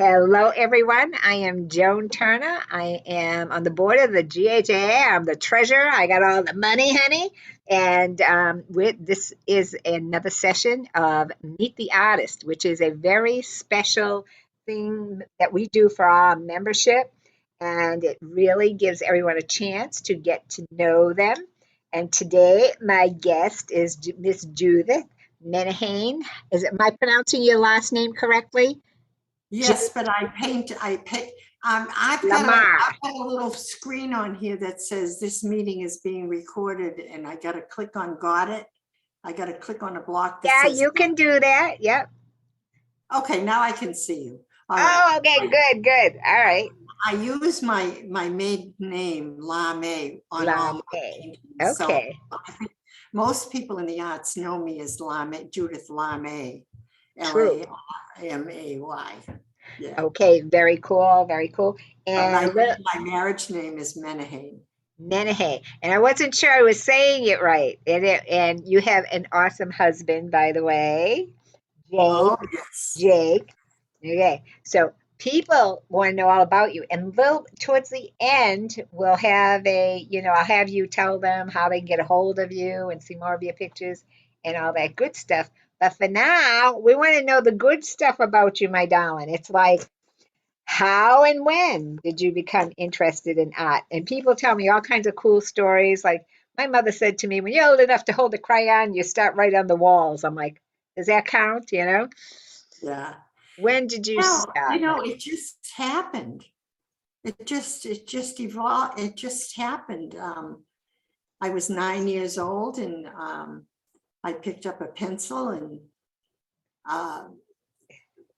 Hello, everyone. I am Joan Turner. I am on the board of the GHAA. I'm the treasurer. I got all the money, honey. And this is another session of Meet the Artist, which is a very special thing that we do for our membership. And it really gives everyone a chance to get to know them. And today, my guest is Miss Judith Menahane. Am I pronouncing your last name correctly? Yes, but I've Lamar. got a little screen on here that says this meeting is being recorded, and I got to click on got it. I got to click on a block that Yeah, says, you can do that. Yep. okay, now I can see you. All Oh, right. okay, good. All right. I use my maiden name, Larmay, on all my Larmay. paintings. So Okay. I think most people in the arts know me as Larmay, Judith Larmay, True. Lamay. Yeah. Okay, very cool, very cool. But And my marriage name is Menahane. Menahane. And I wasn't sure I was saying it right. And you have an awesome husband, by the way, Jake. Oh, yes. Jake. Okay. So people want to know all about you. And little towards the end, we'll have I'll have you tell them how they can get a hold of you and see more of your pictures and all that good stuff. But for now, we want to know the good stuff about you, my darling. It's like, how and when did you become interested in art? And people tell me all kinds of cool stories. Like my mother said to me, when you're old enough to hold a crayon, you start right on the walls. I'm like, does that count? Yeah. When did you start? It just happened. It just evolved. It just happened. I was 9 years old, and I picked up a pencil, and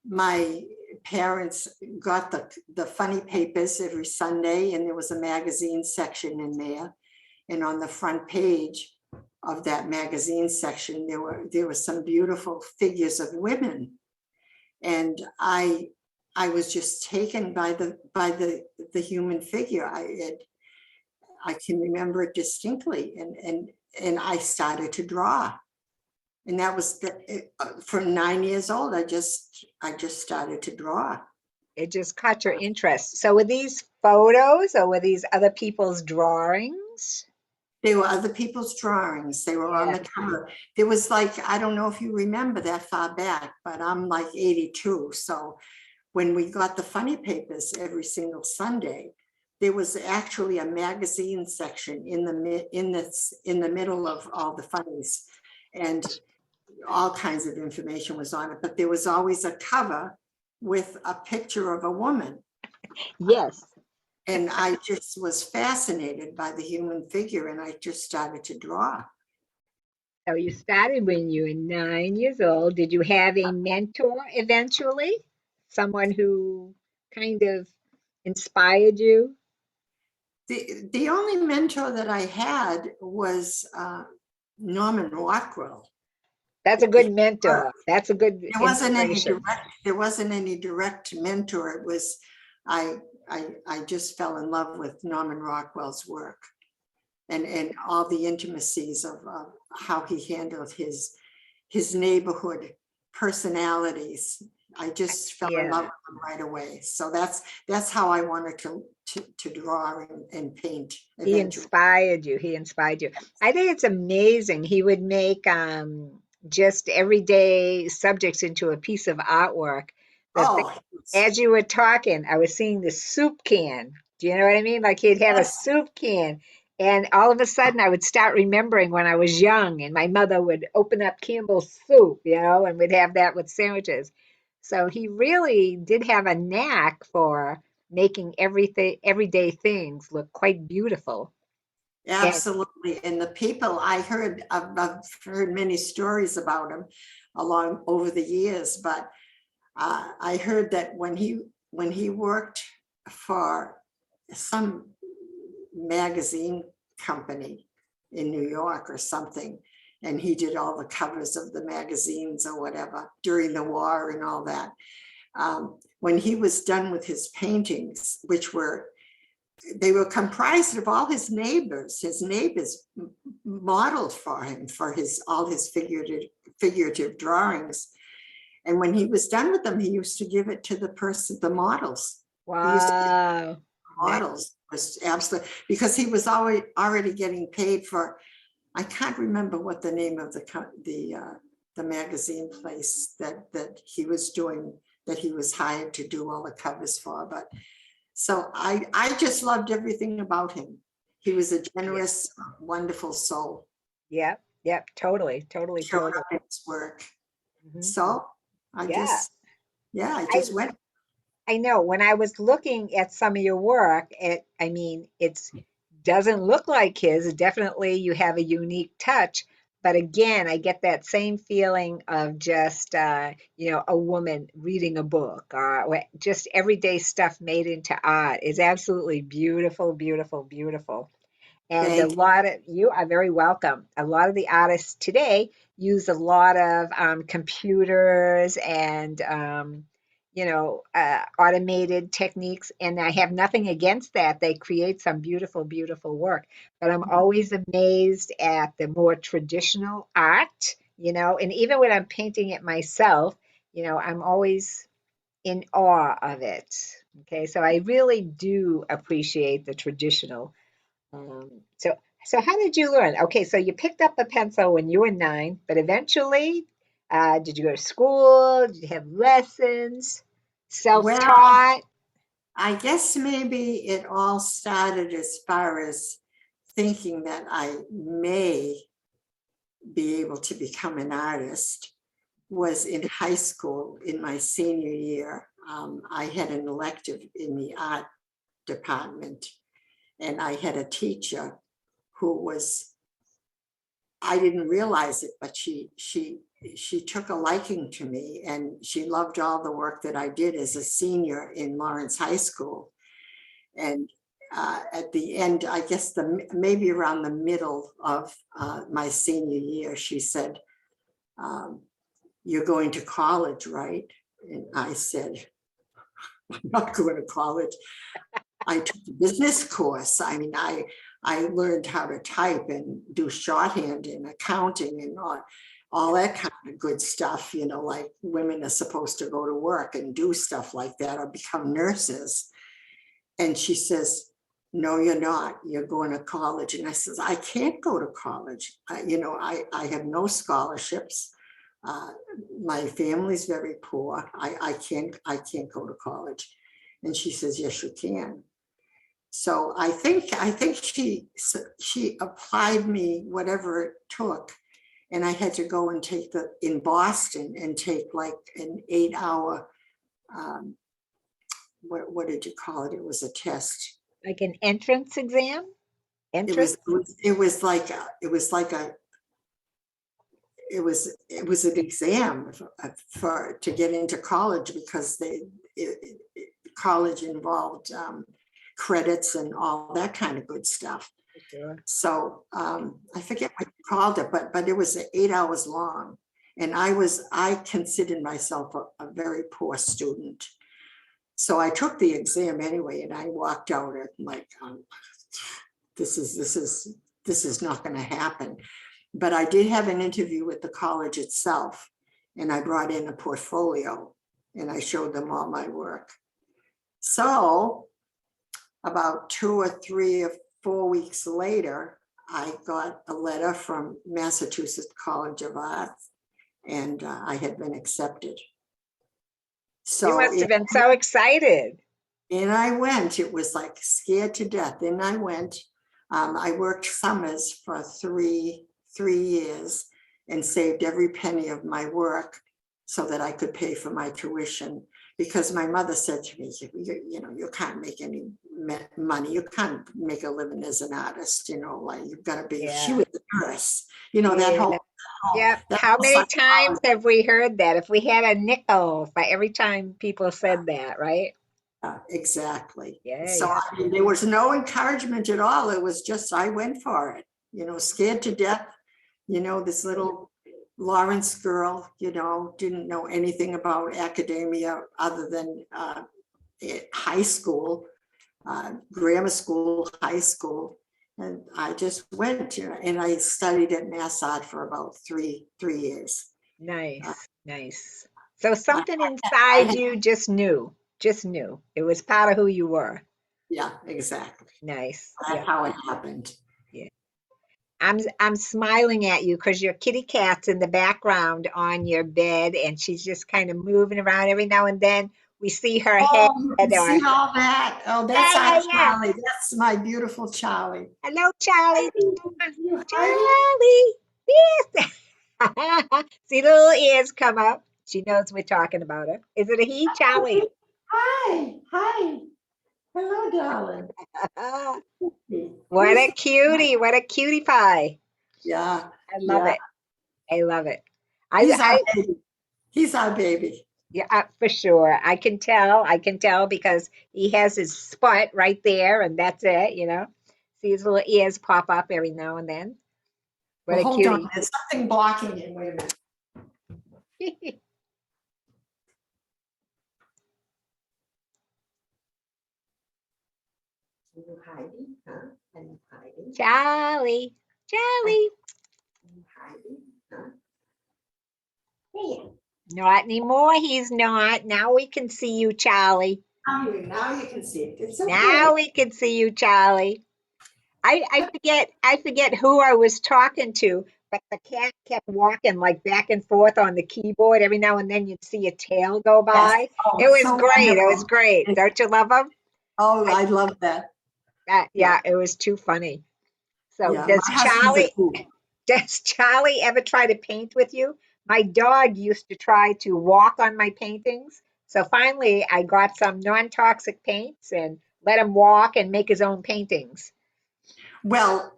my parents got the funny papers every Sunday, and there was a magazine section in there. And on the front page of that magazine section, there were some beautiful figures of women. And I was just taken by the human figure. I can remember it distinctly, and I started to draw. And that was from 9 years old. I just started to draw. It just caught your interest. So were these photos or were these other people's drawings? They were other people's drawings. They were on the cover. There was I don't know if you remember that far back, but I'm like 82. So when we got the funny papers every single Sunday, there was actually a magazine section in the middle of all the funnies, and all kinds of information was on it. But there was always a cover with a picture of a woman. Yes. And I just was fascinated by the human figure, and I just started to draw. So you started when you were 9 years old. Did you have a mentor eventually? Someone who kind of inspired you? The only mentor that I had was Norman Rockwell. That's a good mentor. That's a good inspiration. There wasn't any direct mentor. It was I just fell in love with Norman Rockwell's work, and all the intimacies of how he handled his neighborhood personalities. I just fell in love with him right away. So that's how I wanted to draw and paint. He inspired you. I think it's amazing. He would make just everyday subjects into a piece of artwork. As you were talking, I was seeing the soup can. Do you know what I mean? Like he'd have a soup can. And all of a sudden I would start remembering when I was young and my mother would open up Campbell's soup, and we'd have that with sandwiches. So he really did have a knack for making everyday things look quite beautiful. Absolutely. And the people I've heard many stories about him over the years, but I heard that when he worked for some magazine company in New York or something, and he did all the covers of the magazines or whatever during the war and all that. When he was done with his paintings, they were comprised of all his neighbors modeled for him for all his figurative drawings. And when he was done with them, he used to give it to the models. He used to give Wow. models. It was absolutely, because he was already getting paid for, I can't remember what the name of the magazine place that he was doing, that he was hired to do all the covers for. But so I just loved everything about him. He was a generous, wonderful soul. Yep. Yep. Totally. Totally. Showed Totally. up in his work. Mhm. So I Yeah. just, yeah, I I just went. I know when I was looking at some of your work, I mean, it's doesn't look like his. Definitely you have a unique touch. But again, I get that same feeling of just, a woman reading a book or just everyday stuff made into art is absolutely beautiful, beautiful, beautiful. And a Thank lot of you are very welcome. A lot of the artists today use a lot of computers and automated techniques. And I have nothing against that. They create some beautiful, beautiful work. But I'm always amazed at the more traditional art. And even when I'm painting it myself, I'm always in awe of it. Okay, so I really do appreciate the traditional so, so how did you learn? Okay, so you picked up a pencil when you were 9, but eventually, did you go to school? Did you have lessons? Well, Self-taught? I guess maybe it all started as far as thinking that I may be able to become an artist was in high school in my senior year. I had an elective in the art department, and I had a teacher who was, I didn't realize it, but she took a liking to me, and she loved all the work that I did as a senior in Lawrence High School. And at the end, I guess maybe around the middle of my senior year, she said, "You're going to college, right?" And I said, "I'm not going to college. I took a business course. I mean, I learned how to type and do shorthand and accounting and all that kind of good stuff, like women are supposed to go to work and do stuff like that or become nurses." And she says, "No, you're not. You're going to college." And I says, "I can't go to college. I have no scholarships. Uh, my family's very poor. I can't go to college." And she says, "Yes, you can." So I think she applied me whatever it took. And I had to go and take in Boston and take like an 8-hour, um, what did you call it? It was a test. Like an entrance exam? It Entrance? was it was like it was an exam for to get into college, because college involved credits and all that kind of good stuff. Sure. So I forget what you called it, but it was 8 hours long, and I considered myself a very poor student. So I took the exam anyway, and I walked out at like, this is not going to happen. But I did have an interview with the college itself, and I brought in a portfolio, and I showed them all my work. So about 2 or 3 or 4 weeks later, I got a letter from Massachusetts College of Arts, and I had been accepted. You So must have been so excited. in I went. It was like scared to death. In I went. I worked summers for three years and saved every penny of my work so that I could pay for my tuition. Because my mother said to me, you can't make any money. You can't make a living as an artist. Like you've got to be. She Yeah. was a nurse. Yeah. Yep. That How whole many psychology. times have we heard that? If we had a nickel for every time people said that, right? Exactly. Yeah, So yeah. I mean, there was no encouragement at all. It was just, I went for it, scared to death. This little Lawrence girl, didn't know anything about academia other than high school, grammar school, high school. And I just went, and I studied at Mass Art for about three years. Nice, nice. So something inside you just knew, It was part of who you were. Yeah, exactly. Nice. That's Yeah. how it happened. Yeah. I'm smiling at you because your kitty cat's in the background on your bed, and she's just kind of moving around every now and then. We see her head Oh, you or can see all that. Oh, that's yeah, our yeah, yeah. Charlie. That's my beautiful Charlie. Hello, Charlie. You hiding? Charlie. Yes. See little ears come up. She knows we're talking about her. Is it a he, Charlie? Hi, hi. Hello, darling. What Who's a cutie. What a cutie pie. yeah, I love yeah. it. I love it. He's our I baby. He's our baby. yeah, for sure. I can tell because he has his spot right there and that's it. See his little ears pop up every now and then. What Well, a hold on. cutie. There's something blocking him. Wait a minute. Are you hiding? Huh? Are you hiding? Charlie. Are Charlie. you hiding? Huh? Hey, Not anymore. He's not. Now we can see you, Charlie. now you can see it. It's okay. Now we can see you, Charlie. I forget who I was talking to, but the cat kept walking like back and forth on the keyboard. Every now and then you'd see a tail go Yes. by. Oh, It was so great. It was wonderful. great. Don't you love him? Oh, I, I love that. Yeah, yeah, it was too funny. So yeah. My husband's a cool. does Charlie ever try to paint with you? My dog used to try to walk on my paintings. So finally I got some non-toxic paints and let him walk and make his own paintings. Well,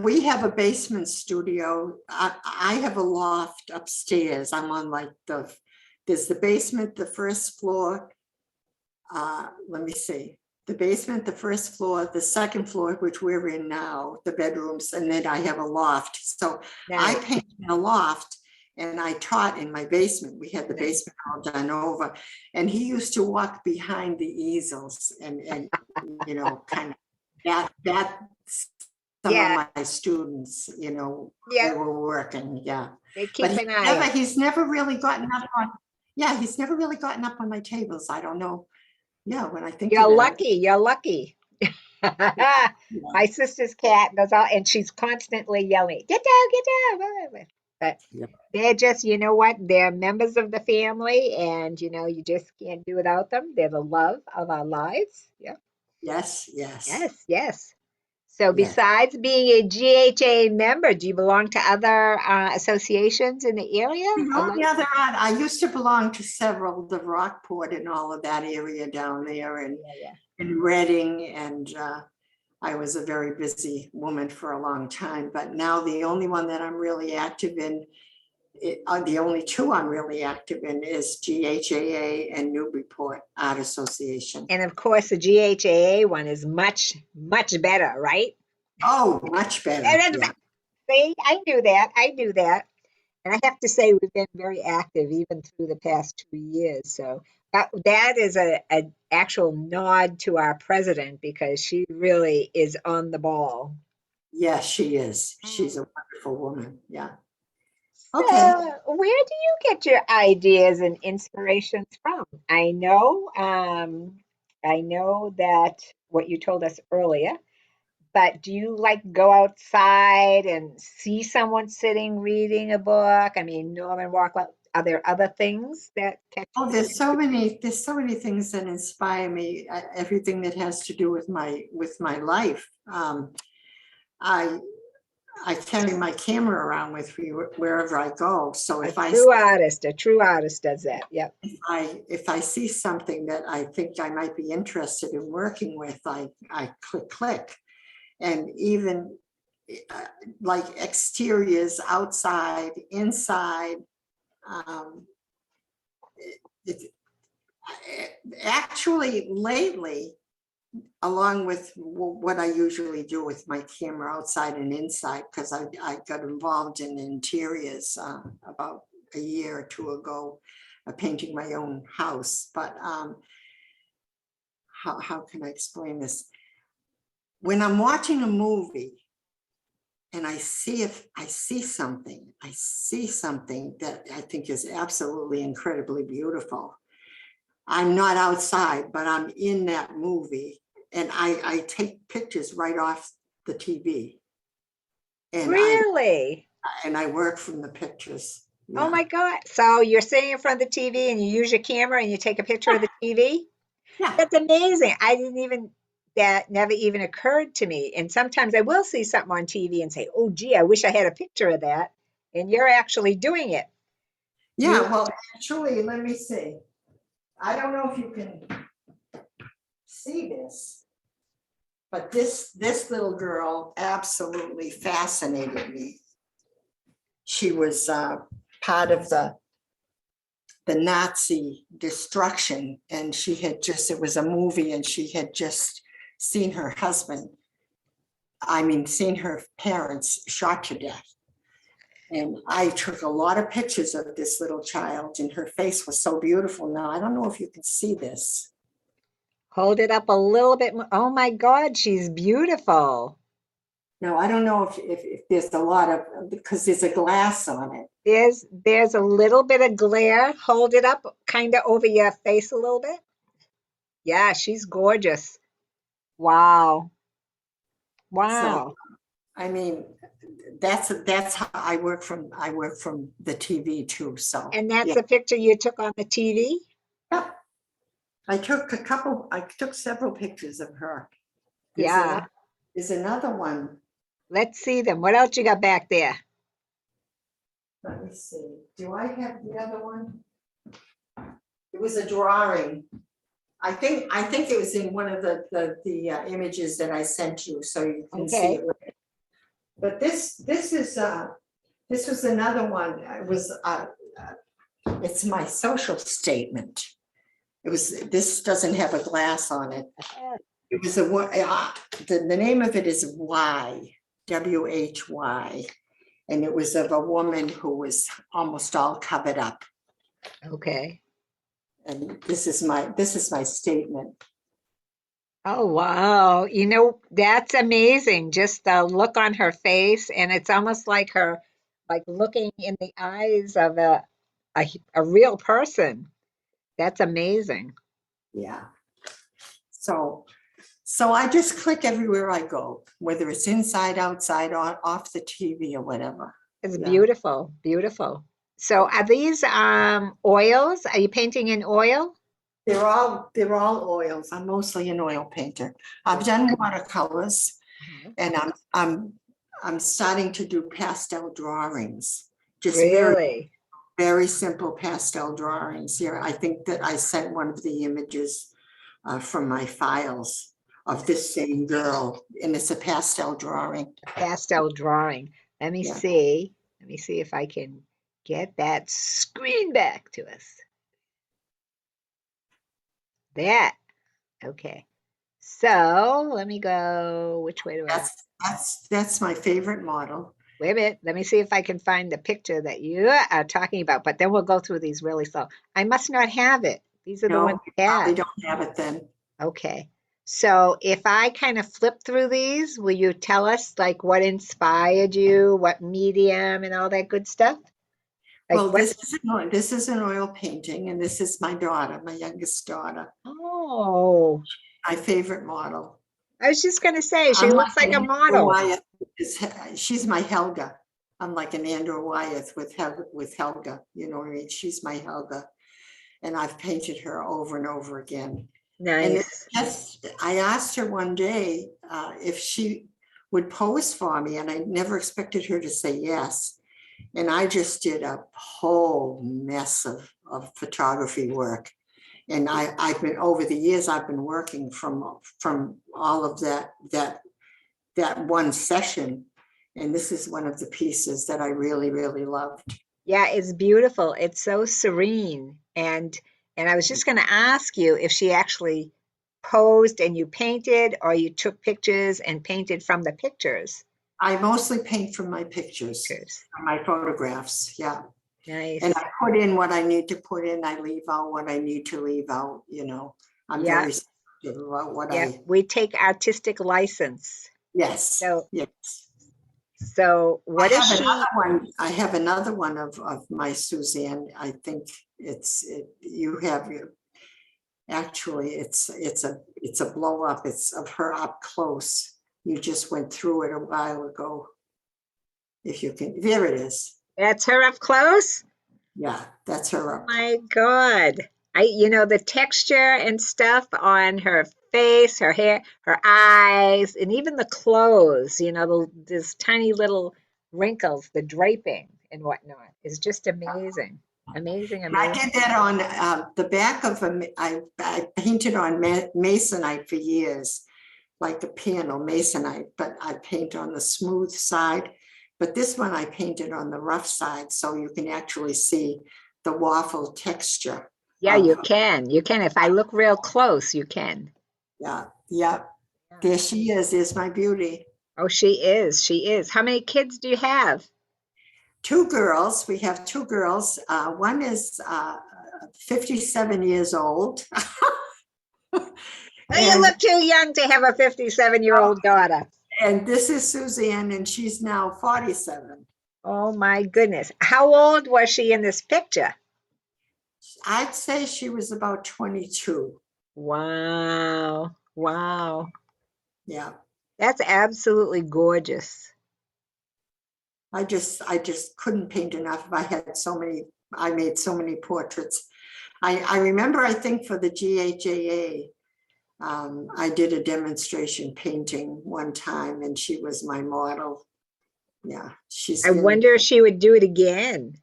we have a basement studio. I have a loft upstairs. I'm on like there's the basement, the first floor. Let me see. The basement, the first floor, the second floor, which we're in now, the bedrooms, and then I have a loft. So I Nice. paint in a loft and I taught in my basement. We had the Nice. basement all done over. And he used to walk behind the easels and kind of that some Yeah, of my students, yeah. they were working, yeah. They But keep an eye out. he's never really gotten up on, yeah, he's never really gotten up on my tables. I don't know. Yeah, when I think You're about it. lucky. You're lucky. Yeah, My sister's cat does all, and she's constantly yelling, "Get down, get down!" blah, blah, blah." But yeah. they're just, you know what? They're members of the family, and you just can't do without them. They're the love of our lives. Yeah. Yes, yes, Yes, yes. So yes. besides being a GHA member, do you belong to other associations in the area? On the other hand, I used to belong to several, the Rockport and all of that area down there and Yeah, yeah. in Reading. And I was a very busy woman for a long time, but now the only one that I'm really active in, the only two I'm really active in is GHAA and Newburyport Art Association. And of course, the GHAA one is much, much better, right? Oh, much better. Yeah. See, I knew that. I knew that. And I have to say, we've been very active even through the past 2 years. So that is a actual nod to our president because she really is on the ball. Yes, she is. She's Mm. a wonderful woman. Yeah. Okay. So, where do you get your ideas and inspirations from? I know that what you told us earlier, but do you like go outside and see someone sitting reading a book? I mean, Norman Rockwell, are there other things that catch Oh, your there's so many things that inspire me. Everything that has to do with my life. I I carry my camera around with me wherever I go. So a true artist does that. Yep. if I see something that I think I might be interested in working with, I click. And even like exteriors, outside, inside. Um, it, Actually, lately, along with what I usually do with my camera outside and inside, because I got involved in interiors about a year or two ago, painting my own house. But how can I explain this? When I'm watching a movie, and I see something that I think is absolutely incredibly beautiful. I'm not outside, but I'm in that movie, and I take pictures right off the TV. And Really? I work from the pictures. Oh Yeah. my God. So you're sitting in front of the TV and you use your camera and you take a picture of the TV? Yeah. That's amazing. I didn't even, that never even occurred to me. And sometimes I will see something on TV and say, oh, gee, I wish I had a picture of that. And you're actually doing it. Yeah. You, Well, actually, let me see. I don't know if you can see this, but this little girl absolutely fascinated me. She was part of the Nazi destruction, and she had just, it was a movie, and she had just seen her husband, seen her parents shot to death. And I took a lot of pictures of this little child, and her face was so beautiful. Now, I don't know if you can see this. hold it up a little bit more. Oh my God, she's beautiful. Now, I don't know if there's a lot of, because there's a glass on it. There's a little bit of glare. Hold it up kind of over your face a little bit. Yeah, she's gorgeous. Wow. So, Wow. I mean, that's how I work from the TV too. So, And that's yeah. a picture you took on the TV? Yeah. I took several pictures of her. Yeah. There's another one. Let's see them. What else you got back there? Let me see. Do I have the other one? It was a drawing. I think it was in one of the images that I sent you, so you can see Okay. it. But this was another one. It was it's my social statement. This doesn't have a glass on it. It was the name of it is WHY, and it was of a woman who was almost all covered up. Okay. And this is my statement. Oh, wow. You know, that's amazing. Just the look on her face. And it's almost like her, like looking in the eyes of a real person. That's amazing. Yeah. So I just click everywhere I go, whether it's inside, outside, off the TV or whatever. It's Yeah. beautiful, beautiful. So are these oils? Are you painting in oil? They're all oils. I'm mostly an oil painter. I've done watercolors, Mhm. and I'm starting to do pastel drawings. Just very, Really? very simple pastel drawings here. I think that I sent one of the images from my files of this same girl, and it's a pastel drawing. Pastel drawing. Let me Yeah. see. Let me see if I can get that screen back to us. That. Okay. So let me go. Which way do I want? That's my favorite model. Wait a minute. Let me see if I can find the picture that you are talking about, but then we'll go through these really slow. I must not have it. These are the ones No, you I probably have. don't have it then. Okay. So if I kind of flip through these, will you tell us like what inspired you, what medium and all that good stuff? Like Well, what? this is an oil painting, and this is my daughter, my youngest daughter, Oh, my favorite model. I was just gonna say she I'm looks like like an a Andrew model. Wyeth. She's my Helga. I'm like an Andrew Wyeth with Helga. You know what I mean? She's my Helga, and I've painted her over and over again. And it's Nice. just, I asked her one day if she would pose for me, and I never expected her to say yes. And I just did a whole mess of photography work. And I've been, over the years, I've been working from all of that one session. And this is one of the pieces that I really, really loved. Yeah, it's beautiful. It's so serene. And I was just gonna ask you if she actually posed and you painted or you took pictures and painted from the pictures. I mostly paint from my pictures, Pictures. from my photographs. Yeah. And Nice. I put in what I need to put in. I leave out what I need to leave out, you know. I'm Yeah, very selective about what yeah. I, We take artistic license. yes, So yes. So what is she? I have another one of my Suzanne. I think you have your, actually, it's a blow up. It's of her up close. You just went through it a while ago. If you can, there it is. That's her up close? Yeah, that's her Oh up close. my God. The texture and stuff on her face, her hair, her eyes, and even the clothes, this tiny little wrinkles, the draping and whatnot is just amazing. Amazing, And I amazing. did that on the back of I painted on masonite for years, like a panel masonite, but I paint on the smooth side. But this one I painted on the rough side, so you can actually see the waffle texture. Yeah, you can. You can. If I look real close, you can. Yeah, yeah. Yeah. There she is. There's my beauty. Oh, she is. She is. How many kids do you have? Two girls. We have two girls. One is 57 years old. Oh, you and look too young to have a 57-year-old daughter. and this is Suzanne, and she's now 47. Oh my goodness. How old was she in this picture? I'd say she was about 22. Wow. Wow. Yeah. That's absolutely gorgeous. I just couldn't paint enough. I made so many portraits. I remember, I think for the GHAA, I did a demonstration painting one time and she was my model. Yeah, I wonder if she would do it again.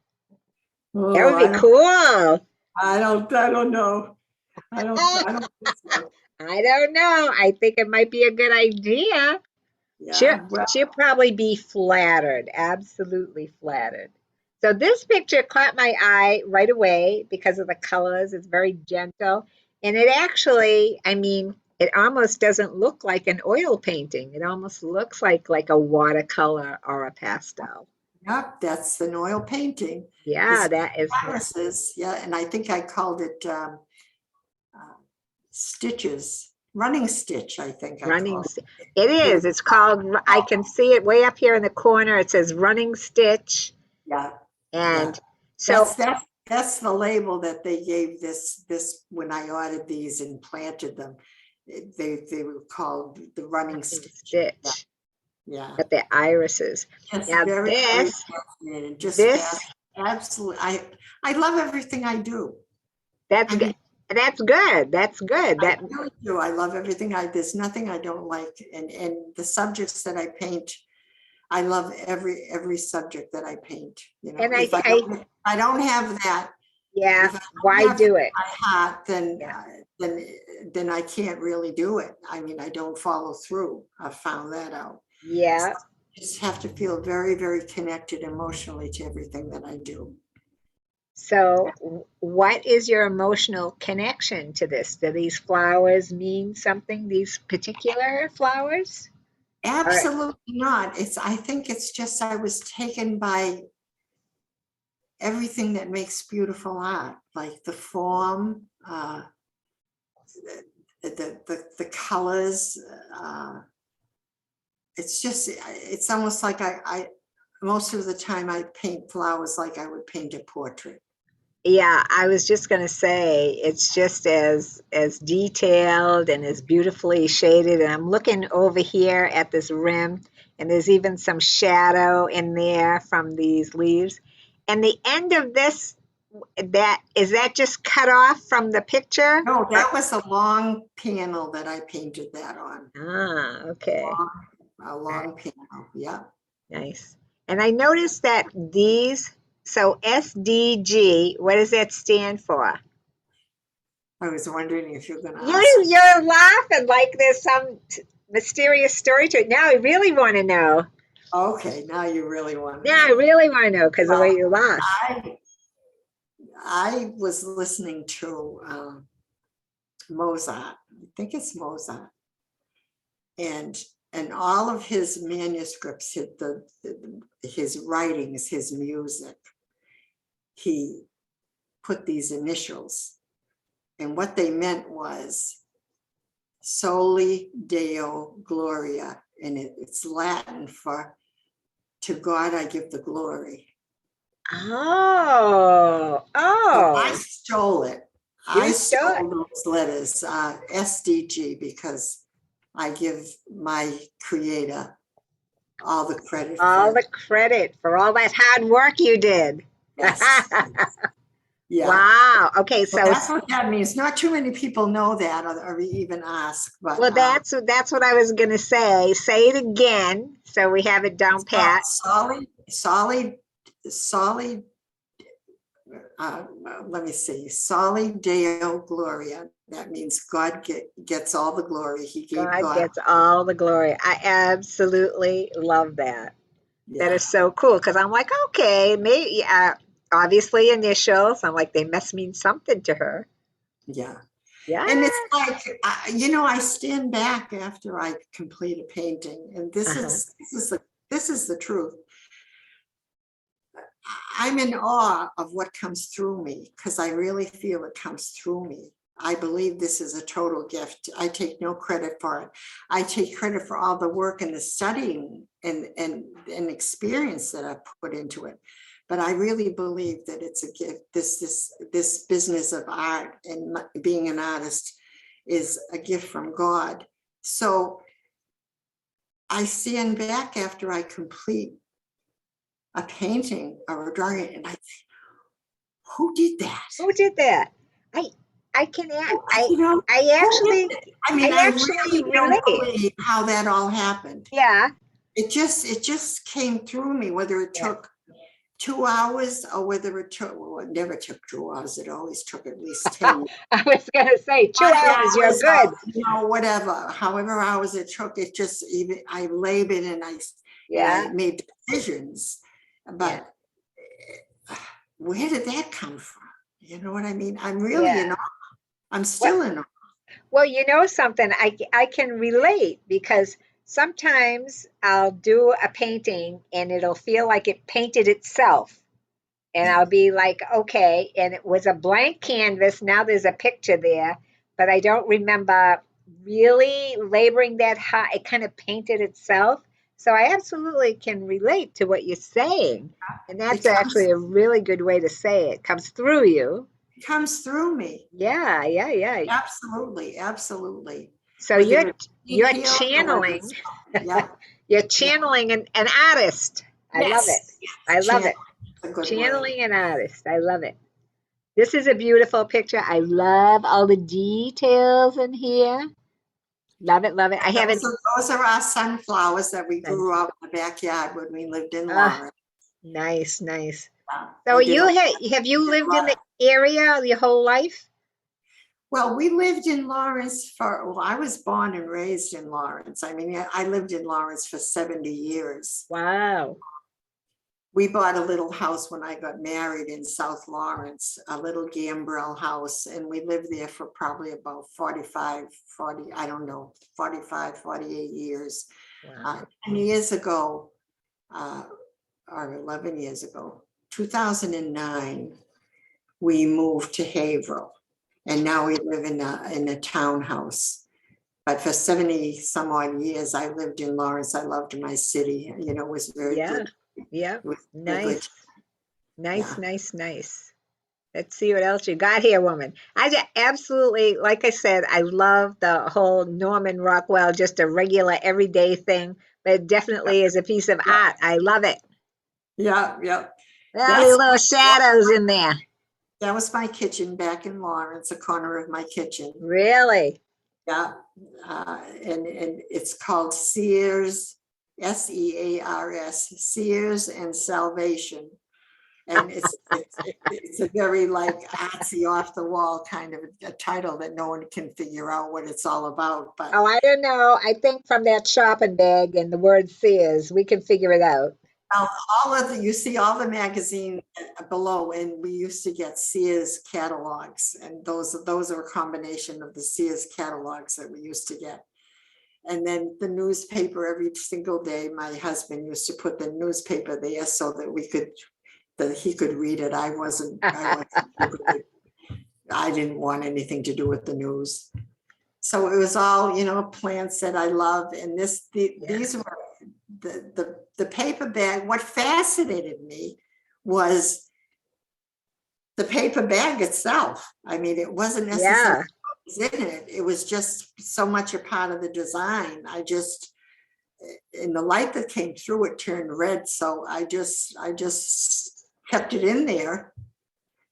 That oh, would be cool. I don't know. I don't think so. I don't know. I think it might be a good idea. She'll, Yeah, well, she'll probably be flattered, absolutely flattered. So this picture caught my eye right away because of the colors. It's very gentle. And it actually, it almost doesn't look like an oil painting. It almost looks like a watercolor or a pastel. yep, that's an oil painting. Yeah, It's that is viruses, yeah, and I think I called it stitches, running stitch, I think I running. called It it. is. It's called, I can see it way up here in the corner. It says running stitch. Yeah, yeah. And so That's the label that they gave this when I ordered these and planted them. They were called the running stitch. Yeah, stitch. yeah. But the irises. Just Now very, very this, fascinating. Just this, fast. Absolutely. I love everything I do. that's I good. mean, That's good. That's good. I really do. I love everything there's nothing I don't like. And the subjects that I paint, I love every subject that I paint. and If I don't have that, yeah, if I don't why have that do in it? my heart, Yeah. then I can't really do it. I mean, I don't follow through. I've found that out. So Yeah. I just have to feel very, very connected emotionally to everything that I do. So what is your emotional connection to this? Do these flowers mean something, these particular flowers? Or Absolutely not. I think it's just I was taken by everything that makes beautiful art, like the form, the colors. It's almost like I most of the time I paint flowers like I would paint a portrait. yeah, I was just going to say it's just as detailed and as beautifully shaded. And I'm looking over here at this rim, and there's even some shadow in there from these leaves. And the end of this, that just cut off from the picture? No, that was a long panel that I painted that on. Okay. A long panel, yeah. Nice. And I noticed that so SDG, what does that stand for? I was wondering if you're going to ask. You're laughing like there's some mysterious story to it. Now I really want to know. Okay, now you really want to Now I know. really want to know because the way Well, you laugh. I was listening to Mozart. I think it's Mozart, and all of his manuscripts, his writings, his music, he put these initials, and what they meant was Soli Deo Gloria, and it's Latin for to God I give the glory. Oh, So I oh, stole it. you I stole it. stole those letters, SDG, because I give my creator all the credit All for, the credit for all that hard work you did. yes, yeah. Wow. Okay, So so that's what that means. Not too many people know that or even ask, but well, that's what I was gonna say. Say it again so we have it down pat. solid, uh, let me see, Soli Deo Gloria. That means God gets all the glory. He gave God God, gets all the glory. I absolutely love that. That yeah, is so cool because I'm like, okay, maybe obviously initials. I'm like, they must mean something to her. yeah. Yeah. And it's like, I stand back after I complete a painting, and Uh-huh. this is the truth. I'm in awe of what comes through me because I really feel it comes through me. I believe this is a total gift. I take no credit for it. I take credit for all the work and the studying and experience that I've put into it. But I really believe that it's a gift. This business of art and being an artist is a gift from God. So I stand back after I complete a painting or a drawing, and I think, who did that? Who did that? I I can act. You know, I who did actually it? I mean, I I actually really don't relate. believe how that all happened. Yeah. It just came through me, whether it Yeah. took 2 hours or whether it took, well, it never took 2 hours. It always took at least 10. I was gonna say 2 hours, you're 5 hours, good. whatever, however hours it took, it just even, I labored and Yeah. I made decisions. Yeah. But where did that come from? You know what I mean? I'm really Yeah. in awe. I'm Well, still in awe. well, you know something, I can relate because sometimes I'll do a painting and it'll feel like it painted itself. And Yeah. I'll be like, okay, and it was a blank canvas. Now there's a picture there, but I don't remember really laboring that hard. It kind of painted itself. So I absolutely can relate to what you're saying. And It that's comes actually a really good way to say it. It comes through you. it comes through me. Yeah, yeah, yeah. Absolutely, absolutely. So Whether it's you're detailed or whether channeling, it's, yeah, you're yeah. channeling an artist. I love it. Yes, I yes, love channel it. is a good word. Channeling an artist. I love it. This is a beautiful picture. I love all the details in here. Love it, love it. I haven't Those are our sunflowers that we done. grew out in the backyard when we lived in Ah, Lawrence. nice, nice. So We did you a, have we you did a lived in lot. the area your whole life? Well, we lived in Lawrence well, I was born and raised in Lawrence. I mean, I lived in Lawrence for 70 years. Wow. We bought a little house when I got married in South Lawrence, a little gambrel house, and we lived there for probably about 40, I don't know, 45, 48 years. Wow. 10 years ago, or 11 years ago, 2009, we moved to Haverhill, and now we live in a townhouse. But for 70 some odd years, I lived in Lawrence. I loved my city. It was very Yeah. good. Yeah. It was very good. Nice. Nice, Yeah. nice, nice. Let's see what else you got here, woman. Absolutely, like I said, I love the whole Norman Rockwell, just a regular everyday thing, but it definitely is a piece of Yeah. art. I love it. Yeah. Yeah. All the That's little shadows in there. that was my kitchen back in Lawrence, a corner of my kitchen. Really? Yeah. And it's called Sears, Sears, Sears and Salvation. And it's a very like artsy off the wall kind of a title that no one can figure out what it's all about. But Oh, I don't know. I think from that shopping bag and the word Sears, we can figure it out. you see all the magazines below, and we used to get Sears catalogs, and those are a combination of the Sears catalogs that we used to get. And then the newspaper every single day, my husband used to put the newspaper there so that he could read it. I wasn't I didn't want anything to do with the news. So it was all, plants that I love. And Yeah. the paper bag, what fascinated me was the paper bag itself. I mean, it wasn't necessarily Yeah. what was in it. It was just so much a part of the design. In the light that came through, it turned red. So I just kept it in there,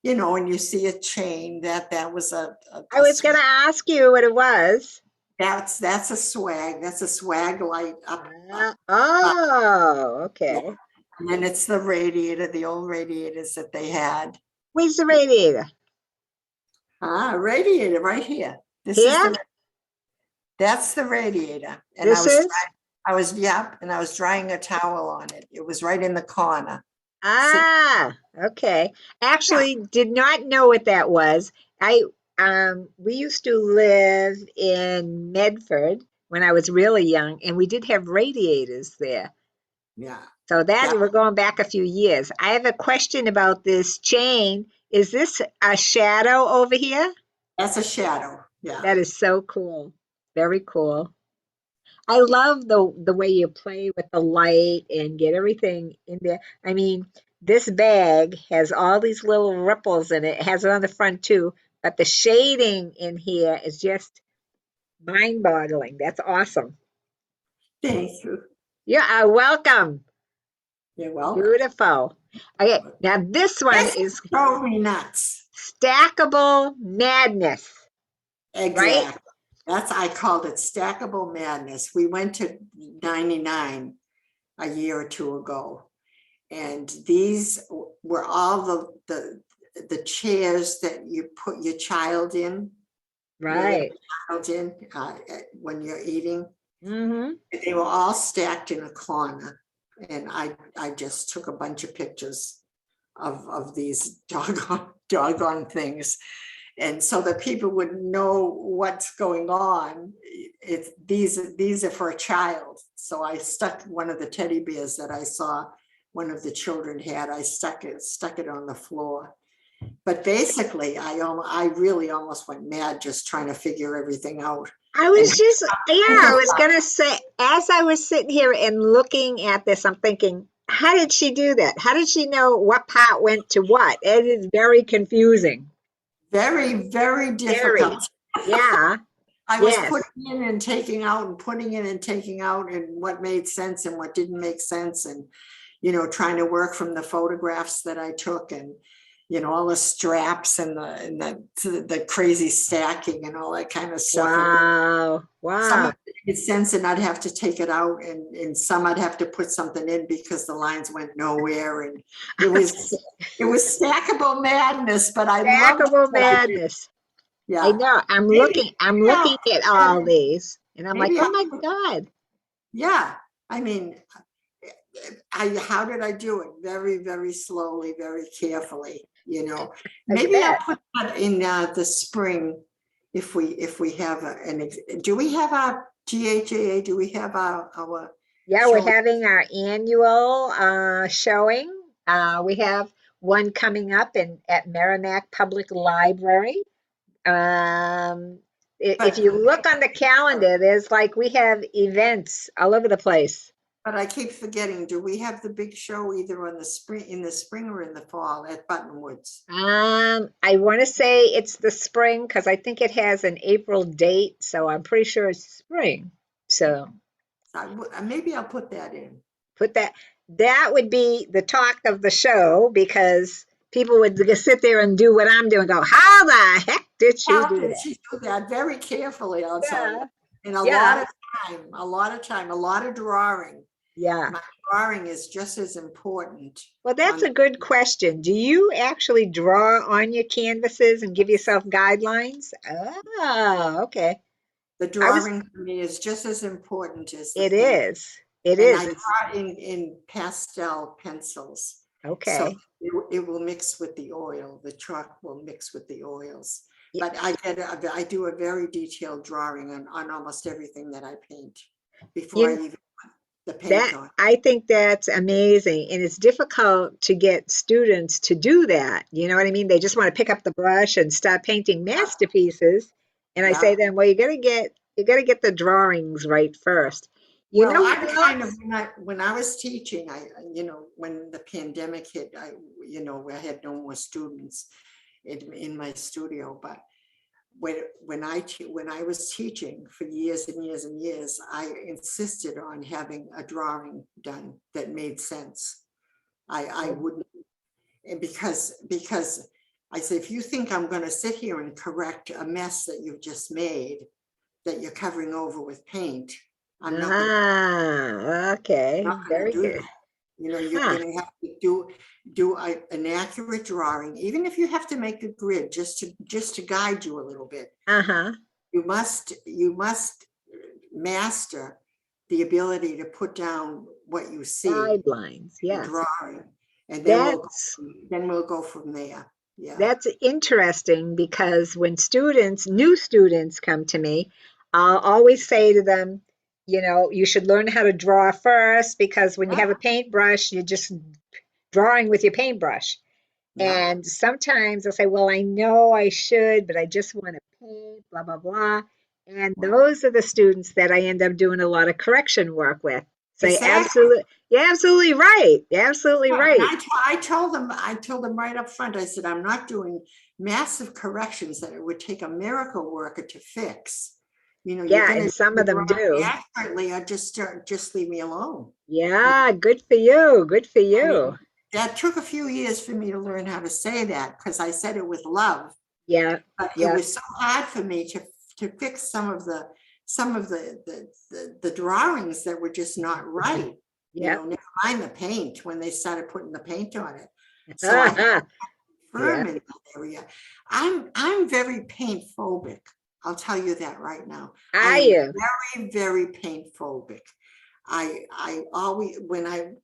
and you see a chain that was I was going to ask you what it was. that's a swag. That's a swag light up. Oh, Yeah. okay. And then it's the radiator, the old radiators that they had. Where's the radiator? Radiator right here. Here? That's the radiator. And This is? and I was drying a towel on it. It was right in the corner. Ah, okay. Yeah. Actually, did not know what that was. We used to live in Medford when I was really young, and we did have radiators there. Yeah. So that Yeah. we're going back a few years. I have a question about this chain. Is this a shadow over here? That's a shadow. Yeah. That is so cool. Very cool. I love the way you play with the light and get everything in there. I mean, this bag has all these little ripples in it. It has it on the front too, but the shading in here is just mind-boggling. That's awesome. Thank you. You are welcome. You're welcome. Beautiful. Okay, now this one This is drove me nuts. stackable madness, right? Exactly. I called it stackable madness. We went to 99 a year or two ago. And these were all the chairs that you put your child in. Right. Child in when you're eating. Mm-hmm. They were all stacked in a corner. And I just took a bunch of pictures of these doggone things. And so that people would know what's going on. These are for a child. So I stuck one of the teddy bears that I saw one of the children had. I stuck it on the floor. But basically, I really almost went mad just trying to figure everything out. I was gonna say, as I was sitting here and looking at this, I'm thinking, how did she do that? How did she know what part went to what? It is very confusing. Very, very Very. difficult. Yeah. I was Yes. putting in and taking out and putting in and taking out and what made sense and what didn't make sense, and trying to work from the photographs that I took, and all the straps and the crazy stacking and all that kind of stuff. Wow. Some Wow. of it made sense, and I'd have to take it out, and some I'd have to put something in because the lines went nowhere, and it was stackable madness. But I loved Stackable what I did. madness. I Yeah. know. I'm Maybe, looking at all these, and I'm like, maybe oh I'll my put- God. yeah. I mean, how did I do it? Very, very slowly, very carefully. I Maybe I'll bet. put that in the spring if we have do we have a GHAA? Do we have our Yeah, we're show? having our annual showing. We have one coming up at Merrimack Public Library. If But you look on the calendar, there's like we have events all over the place. but I keep forgetting. Do we have the big show either in the spring or in the fall at Buttonwoods? I want to say it's the spring because I think it has an April date, so I'm pretty sure it's spring. So Maybe I'll put that in. put that would be the talk of the show because people would just sit there and do what I'm doing, go, how the heck did she How do did that? she do that? Very carefully, I'll tell you. Yeah, And yeah, a lot of drawing. yeah. My drawing is just as important. Well, that's a good question. Do you actually draw on your canvases and give yourself guidelines? Oh, okay. The I was, drawing for me is just as important as the it paint. is. It And is. I It's draw in pastel pencils. So okay. it will mix with the oil. The chalk will mix with the oils. Y- But I do a very detailed drawing on almost everything that I paint before I You even put the paint that on. I think that's amazing, and it's difficult to get students to do that. You know what I mean? They just want to pick up the brush and start painting masterpieces. And I say Yeah, to them, well, you gotta get the drawings right first. You know Well, what I kind of, else? when I was teaching, when the pandemic hit, I had no more students in my studio, but when I was teaching for years and years and years, I insisted on having a drawing done that made sense. I wouldn't, and because I said, if you think I'm going to sit here and correct a mess that you've just made, that you're covering over with paint, I'm not going to Okay. Very do good. that. You're Huh. going to have to do an accurate drawing, even if you have to make a grid just to guide you a little bit. Uh-huh. You must master the ability to put down what you see Guidelines. in Yes. drawing, and That's then we'll go from there. Yeah. That's interesting because when new students come to me, I'll always say to them, you should learn how to draw first because when you Yeah. have a paintbrush, you're just drawing with your paintbrush. Yeah. And sometimes they'll say, well, I know I should, but I just want to paint, blah, blah, blah. And Right. those are the students that I end up doing a lot of correction work with. So Exactly. you're absolutely right. You're absolutely Yeah, and right. I told them right up front, I said, I'm not doing massive corrections that it would take a miracle worker to fix. You're Yeah, gonna and do some the of them drawing do. accurately, or just leave me alone. Yeah, good for you. Good for I you. mean, that took a few years for me to learn how to say that, because I said it with love, Yeah, but it yeah, was so hard for me to fix some of the drawings that were just not right. yeah. Never mind the paint, when they started putting the paint on it. So I Yeah. firm in that area. I'm very paint phobic. I'll tell you that right now. I Are am you? very, very paint phobic. I always,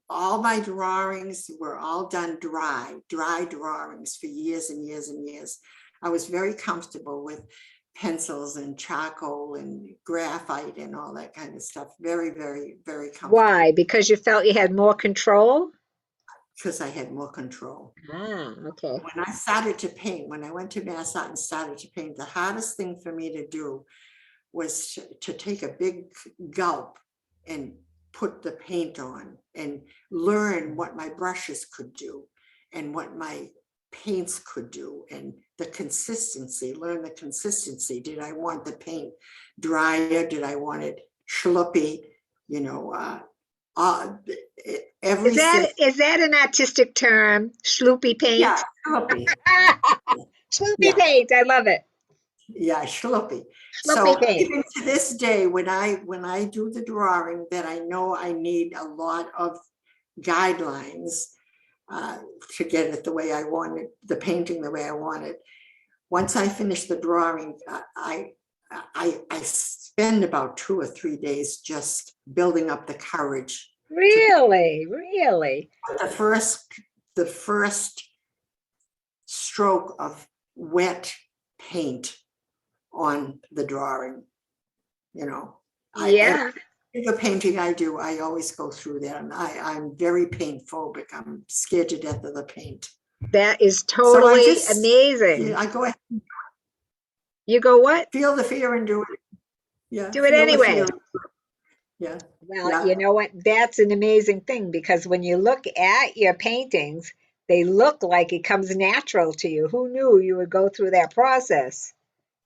all my drawings were all done dry drawings for years and years and years. I was very comfortable with pencils and charcoal and graphite and all that kind of stuff. Very, very, very comfortable, Why? Because you felt you had more control? because I had more control. Okay. When I started to paint, when I went to Mass Art and started to paint, the hardest thing for me to do was to take a big gulp and put the paint on and learn what my brushes could do and what my paints could do, and learn the consistency. Did I want the paint drier? Did I want it schluppy? You know, uh, Is every that step. is that an artistic term? Schloopy Yeah, paint? schluppy. Schloopy Yeah. paint. I love it. Yeah, schluppy. Schloopy So paint. even to this day, when I do the drawing, that I know I need a lot of guidelines uh, to get it the way I want it, the painting the way I want it. Once I finish the drawing, I spend about 2 or 3 days just building up the courage to Really? Really? put the first stroke of wet paint on the drawing. Every Yeah. painting I do, I always go through that. I'm very paint phobic. I'm scared to death of the paint. That is So I totally just, amazing. I go ahead and You go what? feel the fear and do it. Yeah, Do it feel the anyway. fear. Yeah, Well, yeah. you know what? That's an amazing thing because when you look at your paintings, they look like it comes natural to you. Who knew you would go through that process?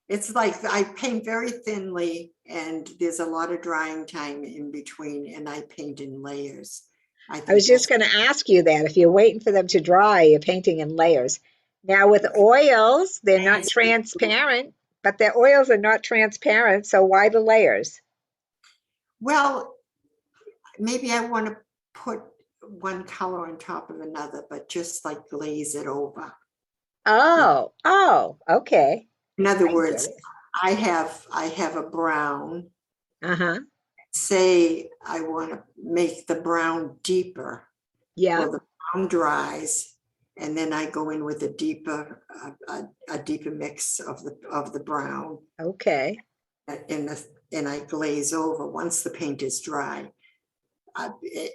It's like I paint very thinly, and there's a lot of drying time in between, and I paint in layers. I I think was just that's going to ask you that. If you're waiting for them to dry, you're painting in layers. Now, with oils, they're not transparent, but their oils are not transparent. So why the layers? well, maybe I want to put one color on top of another, but just like glaze it over. Oh, okay. In other I get words, it. I have a brown. Uh-huh. Say I want to make the brown deeper. Yeah. Well, the brown dries, and then I go in with a deeper mix of the brown, Okay. and I glaze over once the paint is dry.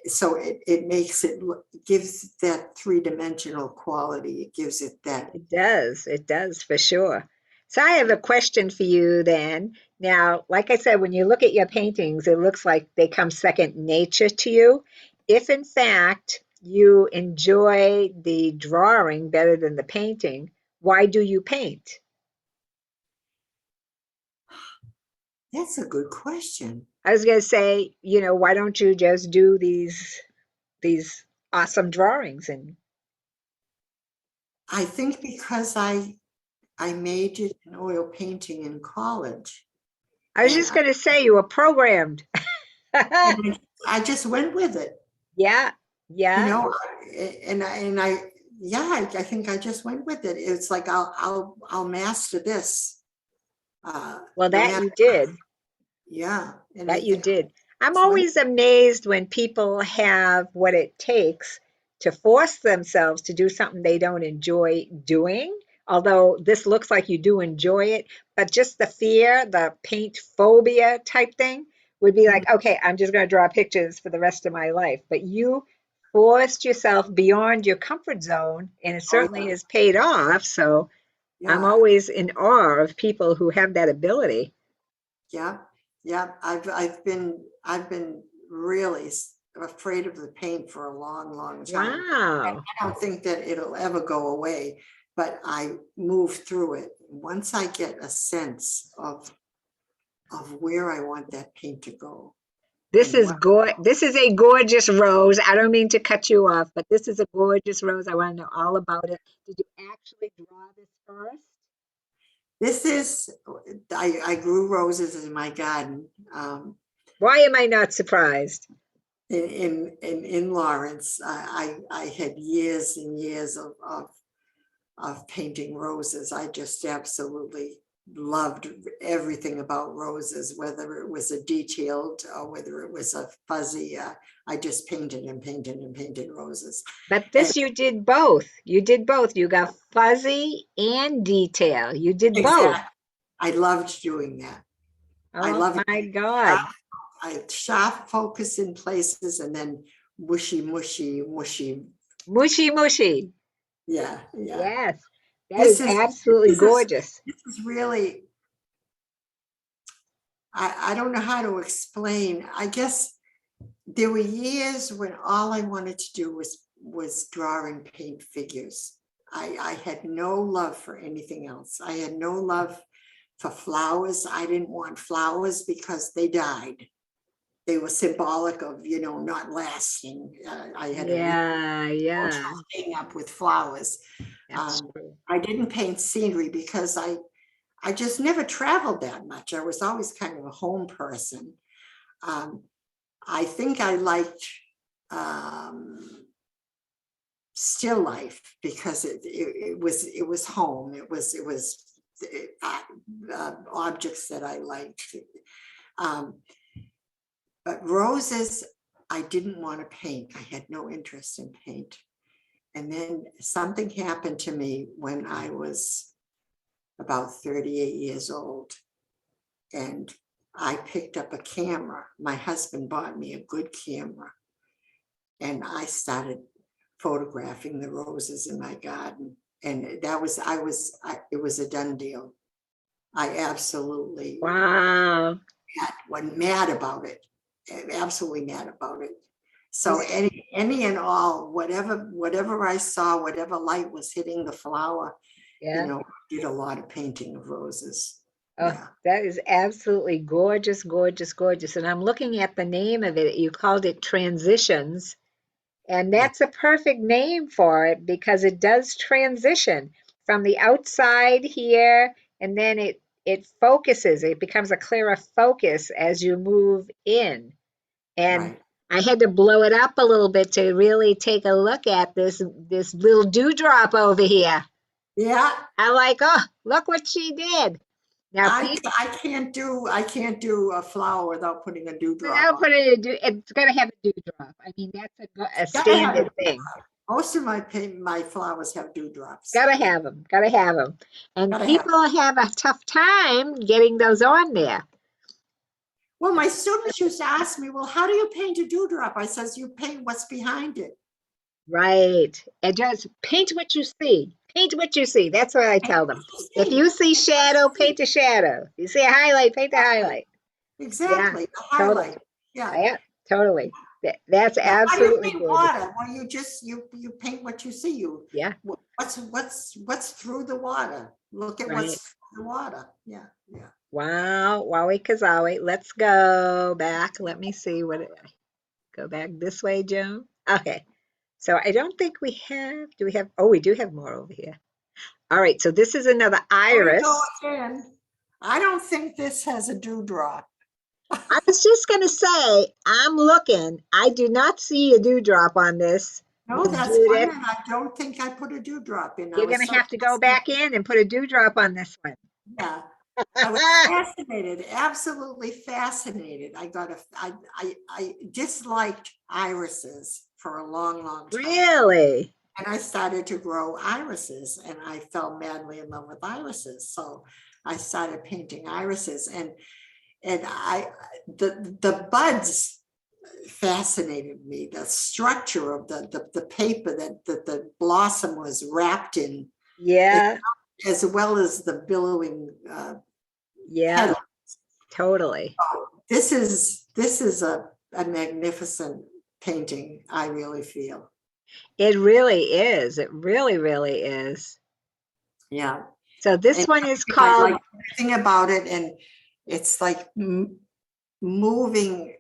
So it makes it gives that three-dimensional quality. It gives it that. It does. It does for sure. So I have a question for you then. Now, like I said, when you look at your paintings, it looks like they come second nature to you. If in fact you enjoy the drawing better than the painting, why do you paint? That's a good question. I was going to say, why don't you just do these awesome drawings? And I think because I majored in oil painting in college, I was and just going to say you were programmed. I just went with it, Yeah, you yeah. know, yeah, I think I just went with it. It's like I'll master this, Well, no that matter, you did. yeah, That you and did. I'm just went, always amazed when people have what it takes to force themselves to do something they don't enjoy doing. Although this looks like you do enjoy it, but just the fear, the paint phobia type thing would be mm, like, okay, I'm just going to draw pictures for the rest of my life. But you forced yourself beyond your comfort zone, and it oh certainly has paid off. So I'm yeah, always in awe of people who have that ability. yeah, yeah. I've been really afraid of the paint for a long, long time. Wow. I don't think that it'll ever go away, but I move through it. Once I get a sense of where I want that paint to go This and is what, this is a gorgeous rose. I don't mean to cut you off, but this is a gorgeous rose. I want to know all about it. Did you actually draw this first? this is, I grew roses in my garden, Why am I not surprised? in Lawrence. I had years and years of painting roses. I just absolutely loved everything about roses, whether it was a detailed or whether it was a fuzzy. I just painted and painted and painted roses. But And this you did both. You did both. You got fuzzy and detail. You did both. exactly, I loved doing that. I Oh love it. my Sharp, God. sharp focus in places and then mushy, mushy, mushy. Mushy mushy. Yeah, yeah. Yes. That is This is absolutely this is gorgeous. this is really, I don't know how to explain. I guess there were years when all I wanted to do was draw and paint figures. I had no love for anything else. I had no love for flowers. I didn't want flowers because they died. They were symbolic of, not lasting. I had a real Yeah, yeah. hang up with flowers. That's true. I didn't paint scenery because I just never traveled that much. I was always kind of a home person. Um, I think I liked still life because it was home. It was objects that I liked. Um, but roses, I didn't want to paint. I had no interest in paint. And then something happened to me when I was about 38 years old. And I picked up a camera. My husband bought me a good camera. And I started photographing the roses in my garden. And it was a done deal. I absolutely Wow. went mad about it. Absolutely mad about it. So This, any and all, whatever I saw, whatever light was hitting the flower, yeah. did a lot of painting of roses. Oh, Yeah, that is absolutely gorgeous, gorgeous, gorgeous. And I'm looking at the name of it. You called it Transitions. And yeah, that's a perfect name for it because it does transition from the outside here, and then it focuses. It becomes a clearer focus as you move in. And right. I had to blow it up a little bit to really take a look at this little dewdrop over here. Yeah, I'm like, oh, look what she did. Now, people, I can't do a flower without putting a dewdrop without on. putting it, it's gonna have a dewdrop. I mean, that's a Gotta have a standard thing. dewdrop. Most of my flowers have dewdrops. Gotta have them. Gotta have them. And Gotta have. people have a tough time getting those on there. Well, my students used to ask me, well, how do you paint a dewdrop? I says, you paint what's behind it. Right. And just paint what you see. Paint what you see. That's what I tell them. If you see shadow, paint a shadow. You see a highlight, paint a highlight. Yeah, Exactly, the totally. highlight, yeah. Yeah, totally. That's Yeah, how do you absolutely paint gorgeous. water? Well, you paint what you see. Yeah, What's through the water? Look at right. what's through the water. Yeah, yeah. Wow, wowie kazowie. Let's go back. Let me see what go back this way, Joan. Okay. So I don't think we have, do we have, oh, we do have more over here. All right, so this is another There we go iris. again. I don't think this has a dewdrop. I was just going to say, I'm looking. I do not see a dewdrop on this, No, Miss that's fine, Judith. and I don't think I put a dewdrop in. I You're was going to so have to go back fascinated. in and put a dewdrop on this one. Yeah, I was fascinated, absolutely fascinated. I disliked irises for a long, long time. Really? And I started to grow irises and I fell madly in love with irises. So I started painting irises and the buds fascinated me. The structure of the paper that the blossom was wrapped in, Yeah, as well as the billowing yeah, petal. totally. This is a magnificent painting, I really feel. It really is. It really, really is. Yeah. So this And one is I called, like everything about it, and it's like moving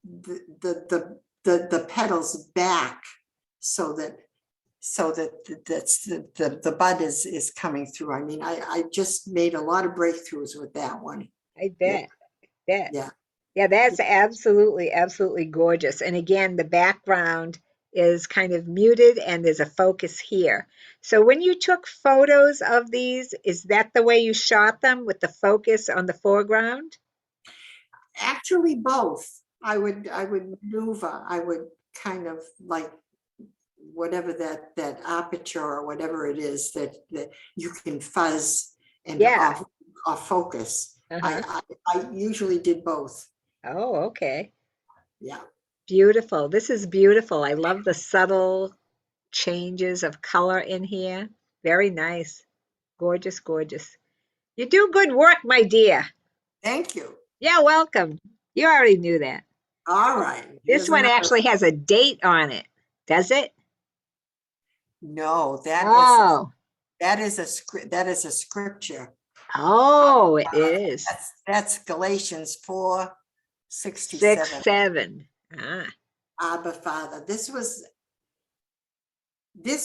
the petals back so that the bud is coming through. I mean, I just made a lot of breakthroughs with that one. I Yeah, bet. yeah. Yeah, that's absolutely, absolutely gorgeous. And again, the background is kind of muted and there's a focus here. So when you took photos of these, is that the way you shot them with the focus on the foreground? Actually, both. I would maneuver. I would kind of like whatever that aperture or whatever it is that you can fuzz and Yeah. off focus. Uh-huh. I usually did both. Oh, okay. Yeah. Beautiful. This is beautiful. I love the subtle changes of color in here. Very nice. Gorgeous, gorgeous. You do good work, my dear. Thank you. Yeah, welcome. You already knew that. All right. This Here's one another. actually has a date on it. Does it? No, Oh, that is a scripture. oh, it is. That's Galatians 6, 4:67. 7. Ah, Abba Father. This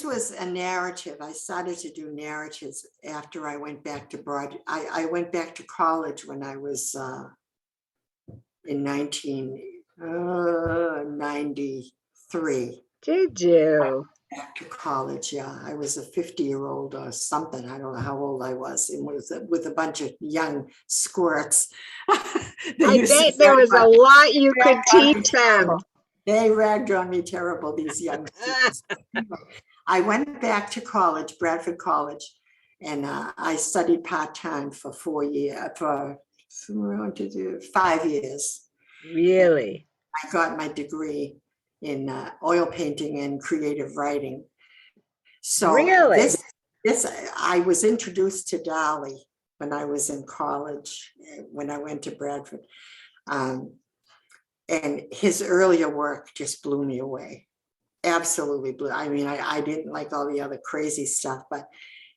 was a narrative. I started to do narratives after I went back to I went back to college when I was in 1993. did you? Back to college, yeah. I was a 50-year-old or something. I don't know how old I was, and with a bunch of young squirts. They I used to bet there was a lot you rag could on me teach them. terrible. They ragged on me terrible, these young students. I went back to college, Bradford College, and I studied part-time for 5 years. And Really? I got my degree in oil painting and creative writing. So Really? this I was introduced to Dali when I was in college, when I went to Bradford. And his earlier work just blew me away. Absolutely blew. I mean, I didn't like all the other crazy stuff, but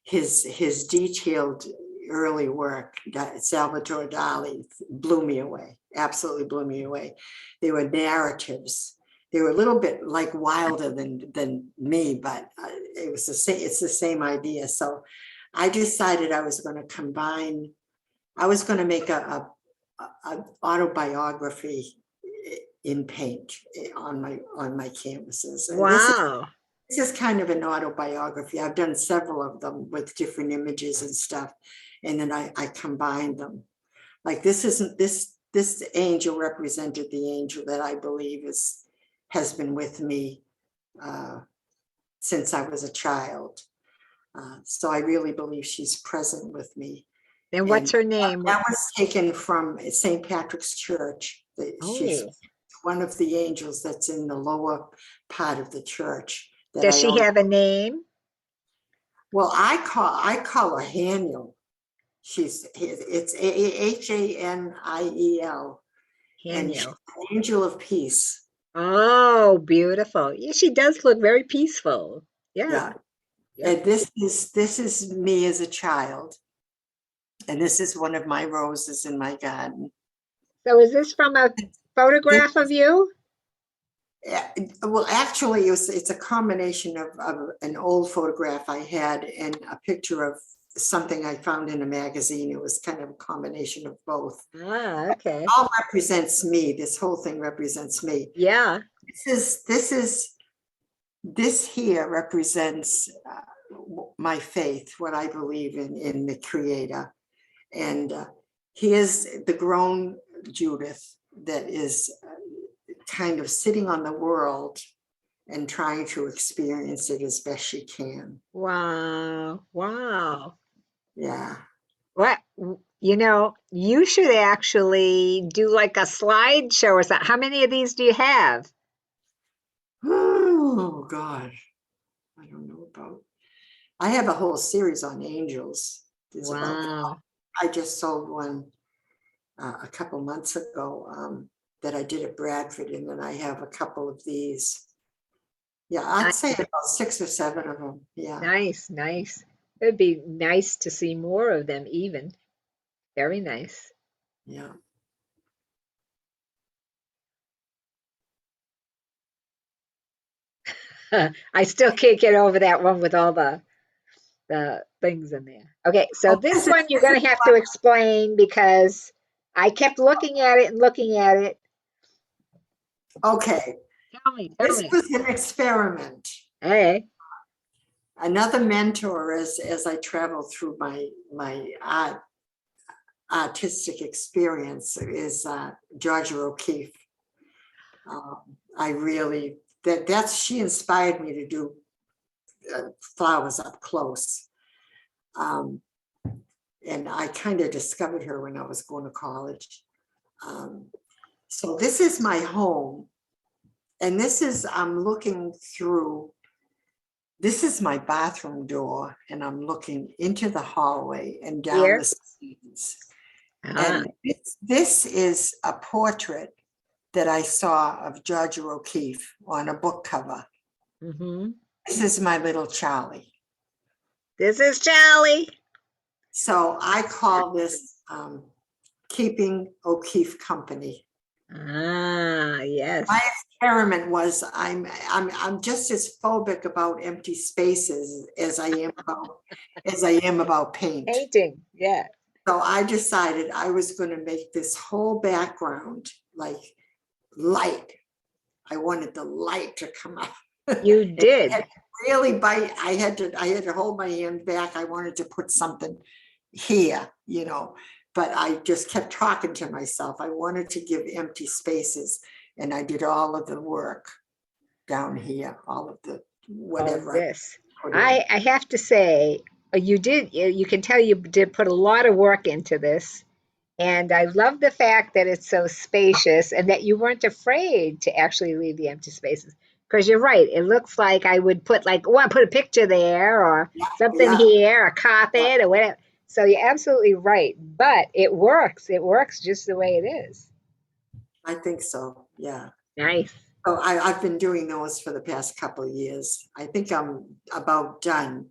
his detailed early work, Salvatore Dali, blew me away. Absolutely blew me away. They were narratives. They were a little bit like wilder than me, but it was the same. It's the same idea. So I decided I was going to combine. I was going to make a autobiography in paint on my canvases, and Wow. this is kind of an autobiography. I've done several of them with different images and stuff, and then I combined them. Like this angel represented the angel that I believe has been with me since I was a child. So I really believe she's present with me. And what's And her name? that was taken from St. Patrick's Church. She's Oh, one of the angels that's in the lower part of the church that does I she own. have a name? Well, I call her Haniel. It's Haniel, and she's Haniel. an angel of peace. Oh, beautiful. Yeah, she does look very peaceful. Yeah. Yeah. Yep. And this is me as a child. And this is one of my roses in my garden. So is this from a This, photograph of you? well, actually, it's a combination of an old photograph I had and a picture of something I found in a magazine. It was kind of a combination of both. Ah, okay. All represents me. This whole thing represents me. Yeah. This here represents my faith, what I believe in the Creator. And here's the grown Judith that is kind of sitting on the world and trying to experience it as best she can. Wow. Wow. Yeah. What, you should actually do like a slideshow or something. How many of these do you have? Oh, God. I don't know about. I have a whole series on angels. There's about, Wow. I just sold one a couple months ago that I did at Bradford, and then I have a couple of these. Yeah, I'd say Nice, about 6 or 7 of them. Yeah, nice, nice. It'd be nice to see more of them even. Very nice. yeah. I still can't get over that one with all the things in there. Okay, so Oh, this one you're going to have to explain because I kept looking at it and looking at it. okay. Tell me, tell This me. was an experiment. Hey, Another mentor as I traveled through my artistic experience is Georgia O'Keeffe. I really she inspired me to do flowers up close. And I kind of discovered her when I was going to college. So this is my home. And I'm looking through, this is my bathroom door, and I'm looking into the hallway and down here. the stairs. Ah, And this is a portrait that I saw of Georgia O'Keeffe on a book cover. mm-hmm. This is my little Charlie. This is Charlie. So I call this Keeping O'Keeffe Company. Ah, yes. My experiment was I'm just as phobic about empty spaces as I am about paint. Painting. Yeah. So I decided I was going to make this whole background like light. I wanted the light to come out. You did. Really bite. I had to hold my hand back. I wanted to put something here, but I just kept talking to myself. I wanted to give empty spaces, and I did all of the work down here, all of the Oh, whatever I this. put in. I have to say, you can tell you did put a lot of work into this. And I love the fact that it's so spacious and that you weren't afraid to actually leave the empty spaces. Because you're right, it looks like I would put put a picture there or something Yeah, here, a yeah, carpet or whatever. So you're absolutely right. But it works. It works just the way it is. I think so. Yeah. Nice. So I've been doing those for the past couple of years. I think I'm about done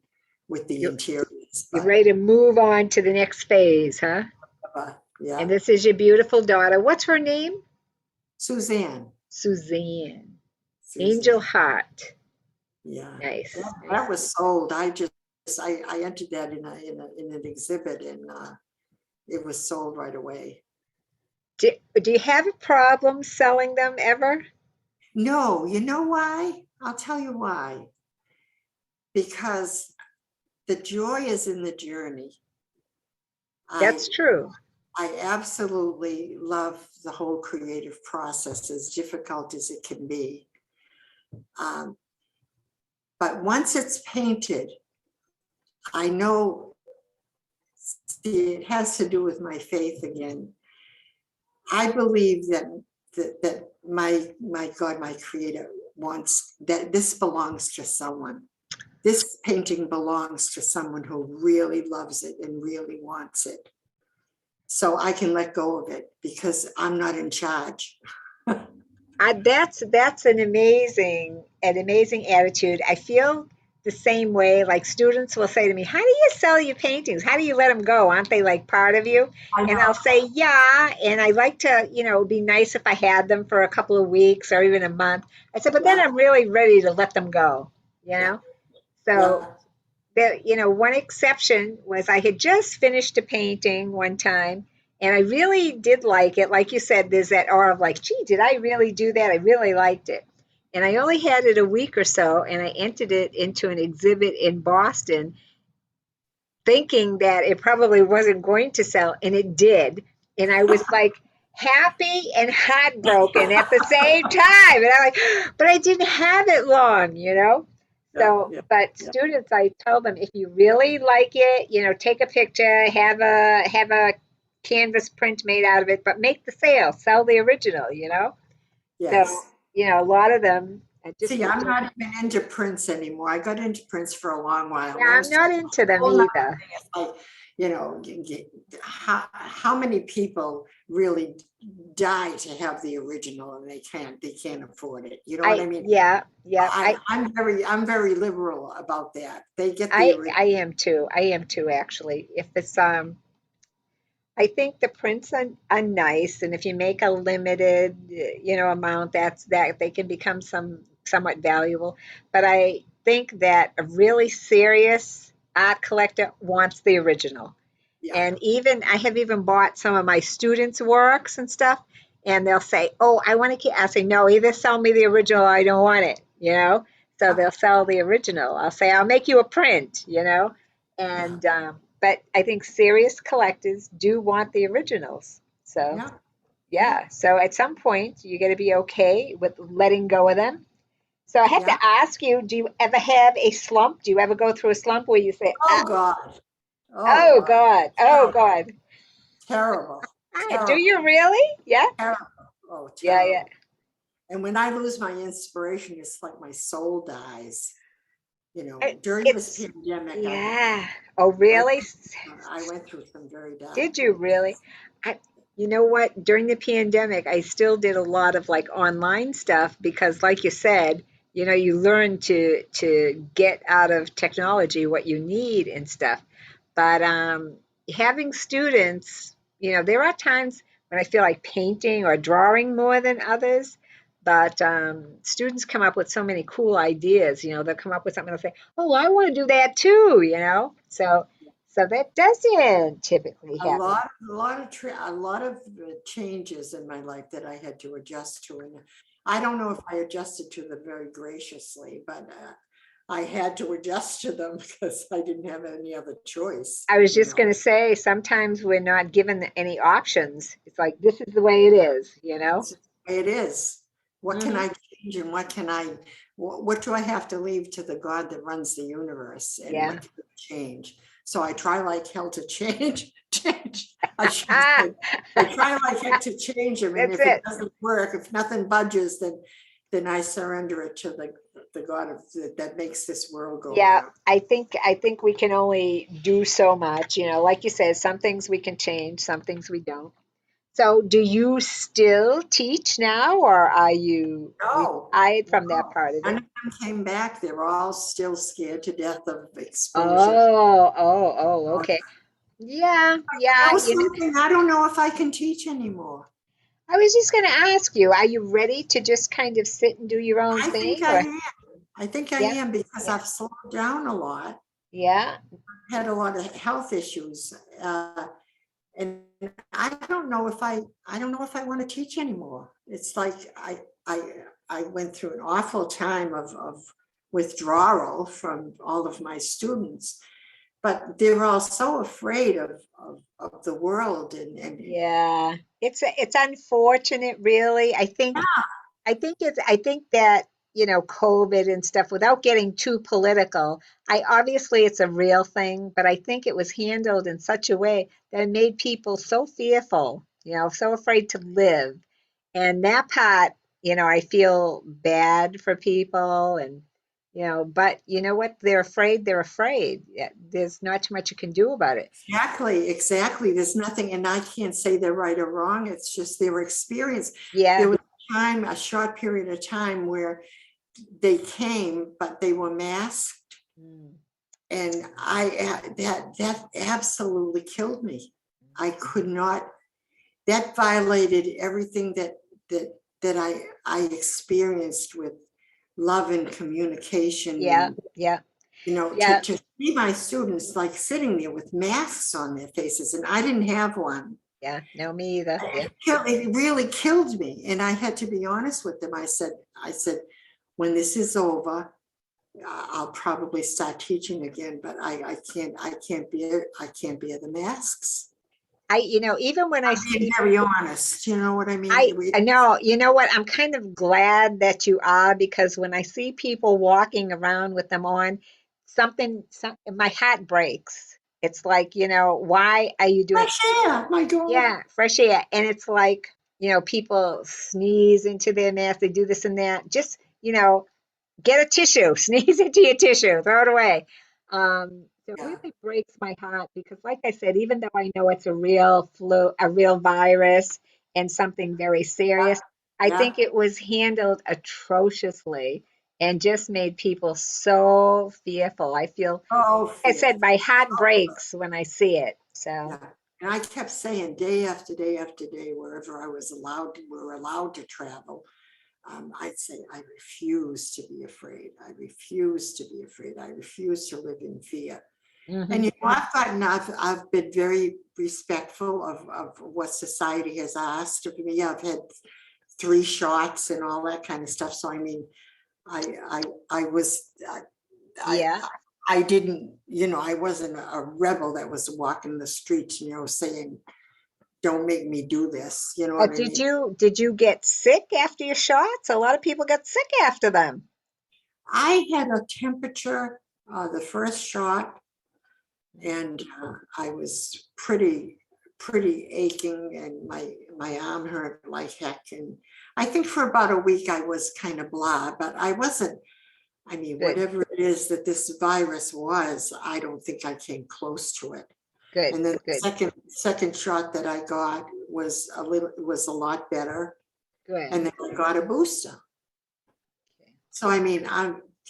with the You're, interiors, you're but ready to move on to the next phase, huh? And yeah. this is your beautiful daughter. What's her name? Suzanne. Suzanne. Angel Suzanne. Heart. Yeah. Nice, That nice. was sold. I entered that in an exhibit, and it was sold right away. Do you have a problem selling them ever? No, you know why? I'll tell you why. Because the joy is in the journey. That's I true. I absolutely love the whole creative process, as difficult as it can be. Um, but once it's painted, I know, see, it has to do with my faith again. I believe that my God, my Creator wants that this belongs to someone. this painting belongs to someone who really loves it and really wants it. So I can let go of it because I'm not in charge. That's an amazing attitude. I feel the same way. Like students will say to me, "How do you sell your paintings? How do you let them go? Aren't they like part of you?" I And know. I'll say, "Yeah." And I like to, it'd be nice if I had them for a couple of weeks or even a month. I said, but then Yeah, I'm really ready to let them go, you yeah, know? So yeah. there, one exception was I had just finished a painting one time and I really did like it. Like you said, there's that aura of like, gee, did I really do that? I really liked it. And I only had it a week or so and I entered it into an exhibit in Boston thinking that it probably wasn't going to sell and it did. And I was like happy and heartbroken at the same time. And I'm like, but I didn't have it long. Yeah, So, yeah, but yeah, students, I tell them if you really like it, take a picture, have a canvas print made out of it, but make the sale, sell the original. So, yes. a lot of them just See, I'm not even into prints anymore. I got into prints for a long while. yeah, And that I'm was just not into a them whole nother either. thing. It's like, how many people really die to have the original and they can't afford it. You know what I mean? Yeah, yeah. I'm very liberal about that. They get the I original. am too. I am too, actually. If it's I think the prints are nice, and if you make a limited, amount, that they can become somewhat valuable. But I think that a really serious art collector wants the original. Yeah. And even I have even bought some of my students' works and stuff, and they'll say, "Oh, I want to keep." I say, "No, either sell me the original, or I don't want it." So Yeah. they'll sell the original. I'll say, "I'll make you a print." Yeah. And but I think serious collectors do want the originals. So Yeah. Yeah. yeah. So at some point, you got to be okay with letting go of them. So I have to Yeah. ask you, do you ever have a slump? Do you ever go through a slump where you say, Oh God. Oh "Oh God. God, oh Terrible. God"? Terrible. Do Terrible. you really? Yeah. Terrible. Oh, Yeah, yeah. terrible. And when I lose my inspiration, it's like my soul dies. During this It's pandemic, yeah. Oh, I really? I went through some very dark Did you really? I, you know what? During the pandemic, I still did a lot of like online stuff because, like you said, you learn to get out of technology what you need and stuff. But having students, there are times when I feel like painting or drawing more than others. But students come up with so many cool ideas. They'll come up with something. They'll say, "Oh, I want to do that too." So that doesn't typically a happen. lot, a lot of changes in my life that I had to adjust to, and I don't know if I adjusted to them very graciously, but I had to adjust to them because I didn't have any other choice. I was just going to say, sometimes we're not given any options. It's like, this is the way it is. It's just the way it is. What can Hmm. I change, and what do I have to leave to the God that runs the universe, and Yeah. what can I change? So I try like hell to change, change. I should Ah, say, I try like heck to change them, and that's if it it. doesn't work, if nothing budges, then I surrender it to the God that makes this world go Yeah, round. I think we can only do so much. Like you said, some things we can change, some things we don't. So, do you still teach now, or are you No, retired no, from that part of none it? of them came back. They're all still scared to death of exposure. Oh, okay. Yeah, yeah. Know something? I don't know if I can teach anymore. I was just going to ask you, are you ready to just kind of sit and do your own I thing, think I or am. I think I yeah, am because yeah, I've slowed down a lot, yeah. had a lot of health issues. And I don't know if I want to teach anymore. It's like I went through an awful time of withdrawal from all of my students, but they're all so afraid of the world and Yeah, it's unfortunate, really. I think that, COVID and stuff, without getting too political, I obviously it's a real thing, but I think it was handled in such a way that it made people so fearful, so afraid to live. And that part, I feel bad for people and, but you know what? They're afraid. They're afraid. Yeah, there's not too much you can do about it. Exactly, exactly. There's nothing, and I can't say they're right or wrong. It's just their experience. Yeah. There was a short period of time where they came, but they were masked. Mm. And that absolutely killed me. I could not, that violated everything that I experienced with love and communication. Yeah. And Yeah. to Yeah. see my students like sitting there with masks on their faces, and I didn't have one. Yeah. No, me either. Yeah. It really killed me. And I had to be honest with them. I said, when this is over, I'll probably start teaching again, but I can't bear the masks. Even when I I'm being see, very honest, you know what I mean? I know, you know what? I'm kind of glad that you are, because when I see people walking around with them on, my heart breaks. It's like, why are you doing? Fresh air, my God. Yeah, fresh air. And it's like, people sneeze into their mask, they do this and that. Just, get a tissue, sneeze into your tissue, throw it away. So it Yeah. really breaks my heart because, like I said, even though I know it's a real flu, a real virus, and something very serious, I Yeah. think it was handled atrociously and just made people so fearful. Oh, I fear. said, my heart breaks when I see it. So, Yeah. And I kept saying day after day after day, wherever we were allowed to travel, I'd say, I refuse to be afraid. I refuse to be afraid. I refuse to live in fear. And mhm. I've been very respectful of what society has asked of me. I've had 3 shots and all that kind of stuff. So I mean, I was I Yeah. I didn't, I wasn't a rebel that was walking the streets, saying, "Don't make me do this." You know what I Did mean? you get sick after your shots? A lot of people got sick after them. I had a temperature the first shot, and I was pretty aching, and my arm hurt like heck. And I think for about a week I was kind of blah, but I wasn't. I mean, Good, whatever it is that this virus was, I don't think I came close to it. good, And then the good, second shot that I got was a lot better, good. and then I got a booster. So I mean,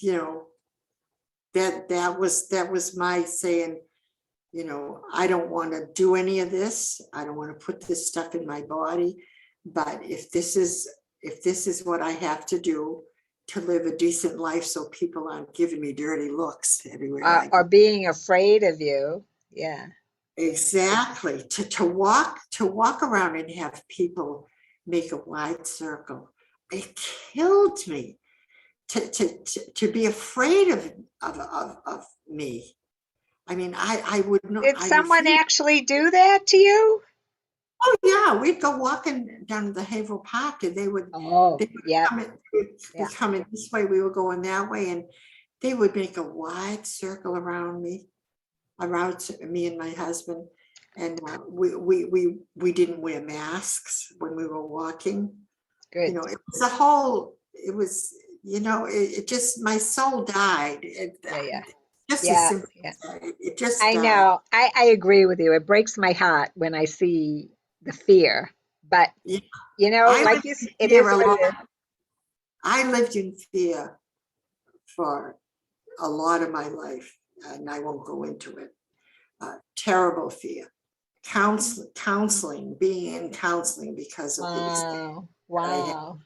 you know that was my saying, I don't want to do any of this. I don't want to put this stuff in my body. But if this is what I have to do to live a decent life, so people aren't giving me dirty looks everywhere I Or go. being afraid of you. Yeah. Exactly. To walk around and have people make a wide circle. It killed me to be afraid of me. I mean, I would not, Did I someone refuse. actually do that to you? Oh yeah, we'd go walking down the Haverhill Park, and Oh, they would yeah, be yeah. coming this way, we were going that way, and they would make a wide circle around me, me and my husband. And we didn't wear masks when we were walking. Good. It was, it just, my soul died. Yeah, yeah, Just as yeah, simple yeah. as that. It just I died. know. I agree with you. It breaks my heart when I see the fear. But, Yeah. I like lived you, in it fear is a what it lot. is. I lived in fear for a lot of my life, and I won't go into it. Terrible fear. Being in counseling because of these things Wow. that I had. Wow.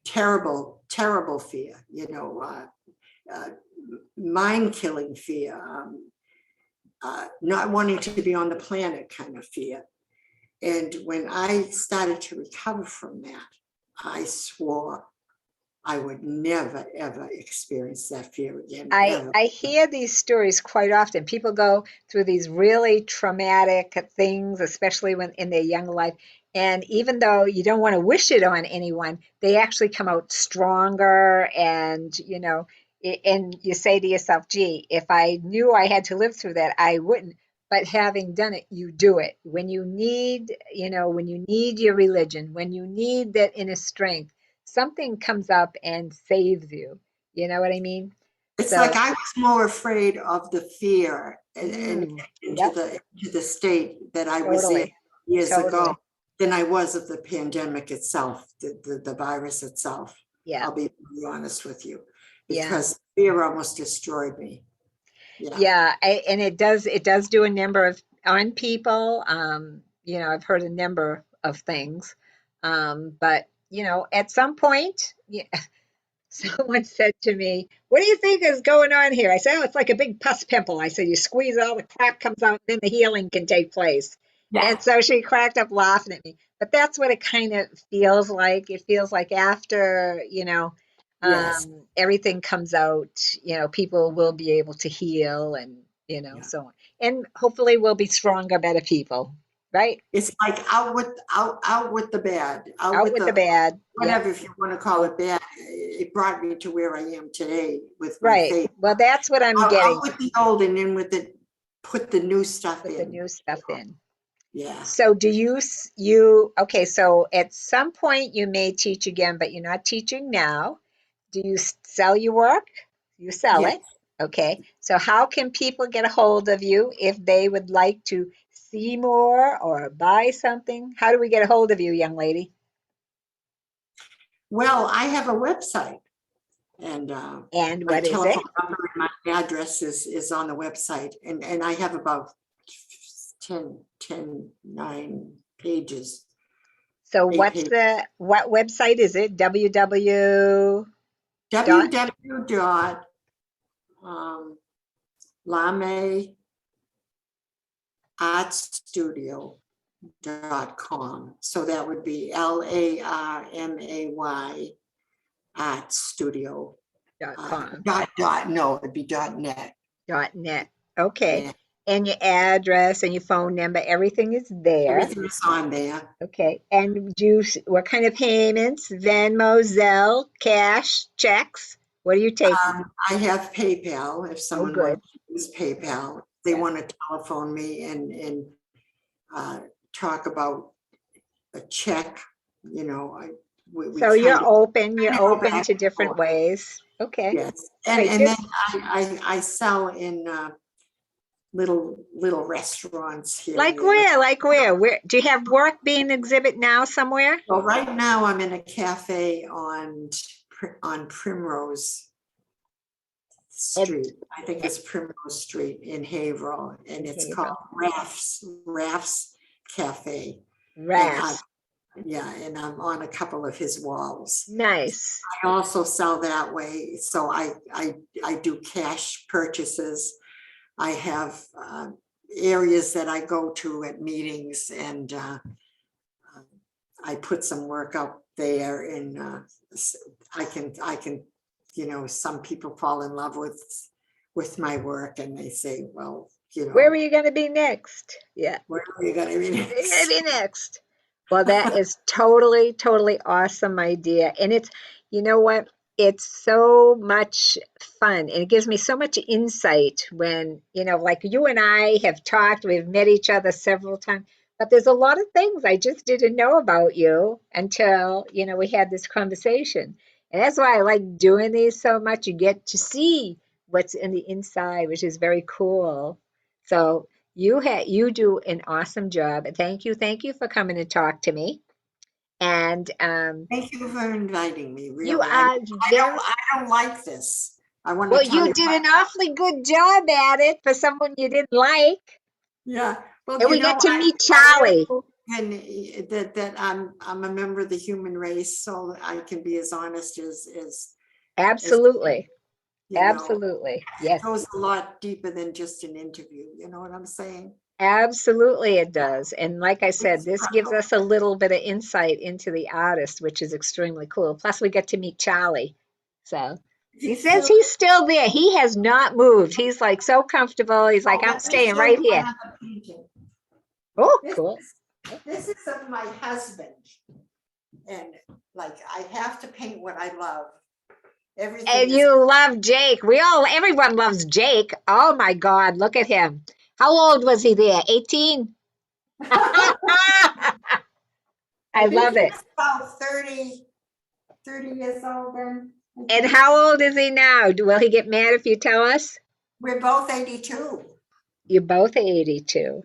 Terrible, terrible fear. Uh, mind killing fear. Not wanting to be on the planet kind of fear. And when I started to recover from that, I swore I would never, ever experience that fear again, ever. I hear these stories quite often. People go through these really traumatic things, especially when in their young life. And even though you don't want to wish it on anyone, they actually come out stronger. And, and you say to yourself, gee, if I knew I had to live through that, I wouldn't. But having done it, you do it. When you need your religion, when you need that inner strength, something comes up and saves you. You know what I mean? It's So, like I was more afraid of the fear and yep, into the state that I was in totally, years ago totally. than I was of the pandemic itself, the virus itself. Yeah, I'll be really honest with you, yeah. because fear almost destroyed me. Yeah, Yeah, and it does do a number of on people. You know, I've heard a number of things. But you know, at some point, yeah, someone said to me, "What do you think is going on here?" I said, "Oh, it's like a big pus pimple." I said, "You squeeze it, all the crap comes out, then the healing can take place." yeah, And so she cracked up laughing at me. But that's what it kind of feels like. It feels like after, you know, yes, everything comes out, you know, people will be able to heal and, you know, yeah. so on. And hopefully we'll be stronger, better people, right? It's like out with the bad, out Out with with the the bad. Yep. whatever, if you want to call it bad. It brought me to where I am today with my Right. faith. Well, that's what I'm Out getting. with the old and in with the, put the new stuff Put the in. new stuff in. Yeah. So do you okay, so at some point you may teach again, but you're not teaching now. Do you sell your work? You sell Yes. it. Okay. So how can people get a hold of you if they would like to see more or buy something? How do we get a hold of you, young lady? Well, I have a website, and And my what is it? telephone number and my address is on the website. And I have about 9 pages, So 8 pages. what website is it? www dot www dot um, Larmay Art Studio .com. So that would be LARMAY Art Studio. dot com. No, it'd be .net. .net. Okay. Yeah, And your address and your phone number, everything is there. everything is on there. Okay. And what kind of payments? Venmo, Zelle, cash, checks? What do you take? I have PayPal if Oh, someone good. wants to use PayPal. They Yeah. want to telephone me and uh, talk about a check. You know, we So kind of you're go open back to and different forth. ways. Okay. Yes, All right. and then Just I sell in little restaurants here and like there. where? Like where? Where do you have work being exhibit now somewhere? Well, right now I'm in a cafe on Primrose At, Street. I think at it's Primrose Street in Haverhill, and in it's called Haverhill. Raff's Cafe. And Rafts. and I'm on a couple of his walls. Nice. I also sell that way, so I do cash purchases. I have areas that I go to at meetings, and I put some work up there, and I can, you know, some people fall in love with my work, and they say, well, you Where are know, you going to be next? Yeah. where are you gonna be Where are you going to next? be next? Well, that is totally, totally awesome idea. And it's, you know what? It's so much fun. And it gives me so much insight when, you know, like you and I have talked, we've met each other several times, but there's a lot of things I just didn't know about you until, you know, we had this conversation. And that's why I like doing these so much. You get to see what's in the inside, which is very cool. So, you do an awesome job. Thank you for coming to talk to me. And Thank you for inviting me, you really. are very I don't like this. I want to well. tell You you did what, an awfully good job at it for someone you didn't like. yeah, well, And you we know, got to meet I really Charlie. hope that I'm a member of the human race, so that I can be as honest as, Absolutely, you know, absolutely. it Yes, goes a lot deeper than just an interview, you know what I'm saying? absolutely, it does. And like I said, It's this gives us a little bit of insight into the artist, which is extremely cool. Plus, we get to meet Charlie. So. He says so, he's still there. He has not moved. He's like so comfortable. He's like, oh, I'm let me staying show right you here. another painting. Oh, This cool. this is of my husband, and like I have to paint what I love. Everything And is you love Jake. Everyone loves Jake. Oh my God, look at him. How old was he there? 18? I I think love he it. was about 30 years old then. And how old is he now? Will he get mad if you tell us? We're both 82. You're both 82.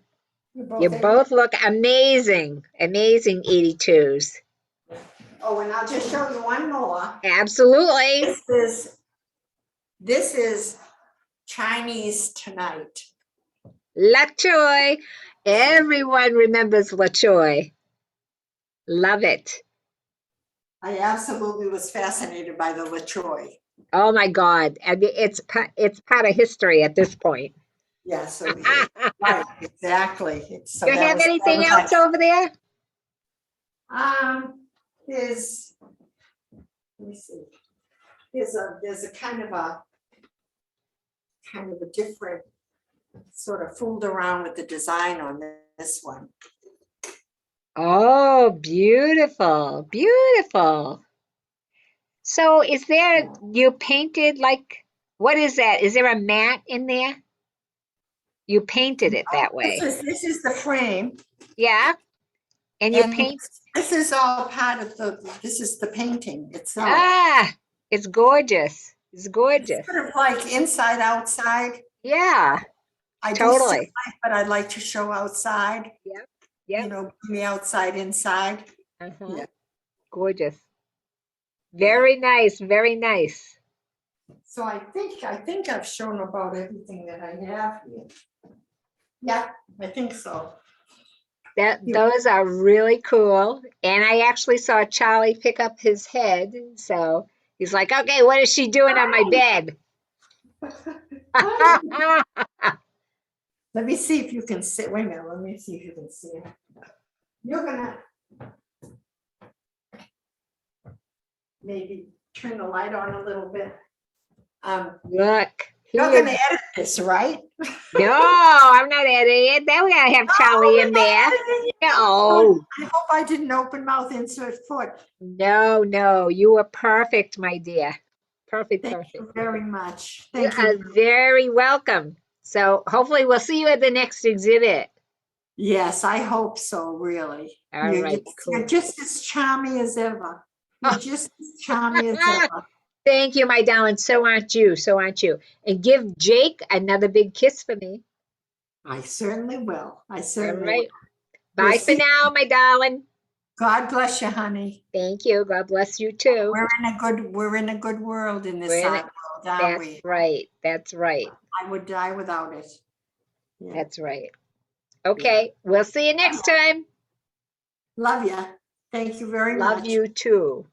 We're You both 80. both look amazing. Amazing 82s. Oh, and I'll just show you one more. Absolutely. This is Chinese tonight. La Choy. Everyone remembers La Choy. Love it. I absolutely was fascinated by the LaChoy. Oh my God. And it's part of history at this point. Yeah, so right, exactly. So Do you have anything else over there? There's, let me see. There's a kind of a different sort of fooled around with the design on this one. Oh, beautiful. Beautiful. So is there, you painted like, what is that? Is there a mat in there? You painted it that way. This is the frame. Yeah. And you And paint. this is all part of this is the painting itself. Ah, it's gorgeous. It's It's gorgeous. sort of like inside, outside. Yeah, I do totally. inside, but I like to show outside. Yep. You Yep. know, bring the outside inside. Uh-huh. Yeah. Gorgeous. Very nice. Very nice. So I think I've shown about everything that I have here. Yeah, I think so. Those are really cool. And I actually saw Charlie pick up his head. So he's like, okay, what is she doing on my bed? Let me see if you can see. Wait a minute. Let me see if you can see it. You're gonna maybe turn the light on a little bit. Look. You're gonna edit this, right? No, I'm not editing it. Then we gotta have Charlie in there. No. I hope I didn't open mouth insert foot. No. You were perfect, my dear. Perfect. Thank you Perfect. very much. You Thank are you. very welcome. So hopefully we'll see you at the next exhibit. Yes, I hope so, really. All right, You're cool. just as charming as ever. You're Oh. just as charming as ever. Thank you, my darling. So aren't you. So aren't you. And give Jake another big kiss for me. I certainly will. I All certainly right. will. Bye We'll for see. now, my darling. God bless you, honey. Thank you. God bless you too. We're in a good world in this We're in art world, aren't we? That's right. That's right. I would die without it. Yeah. That's right. Okay. We'll see you next time. Love you. Thank you very Love much. you too.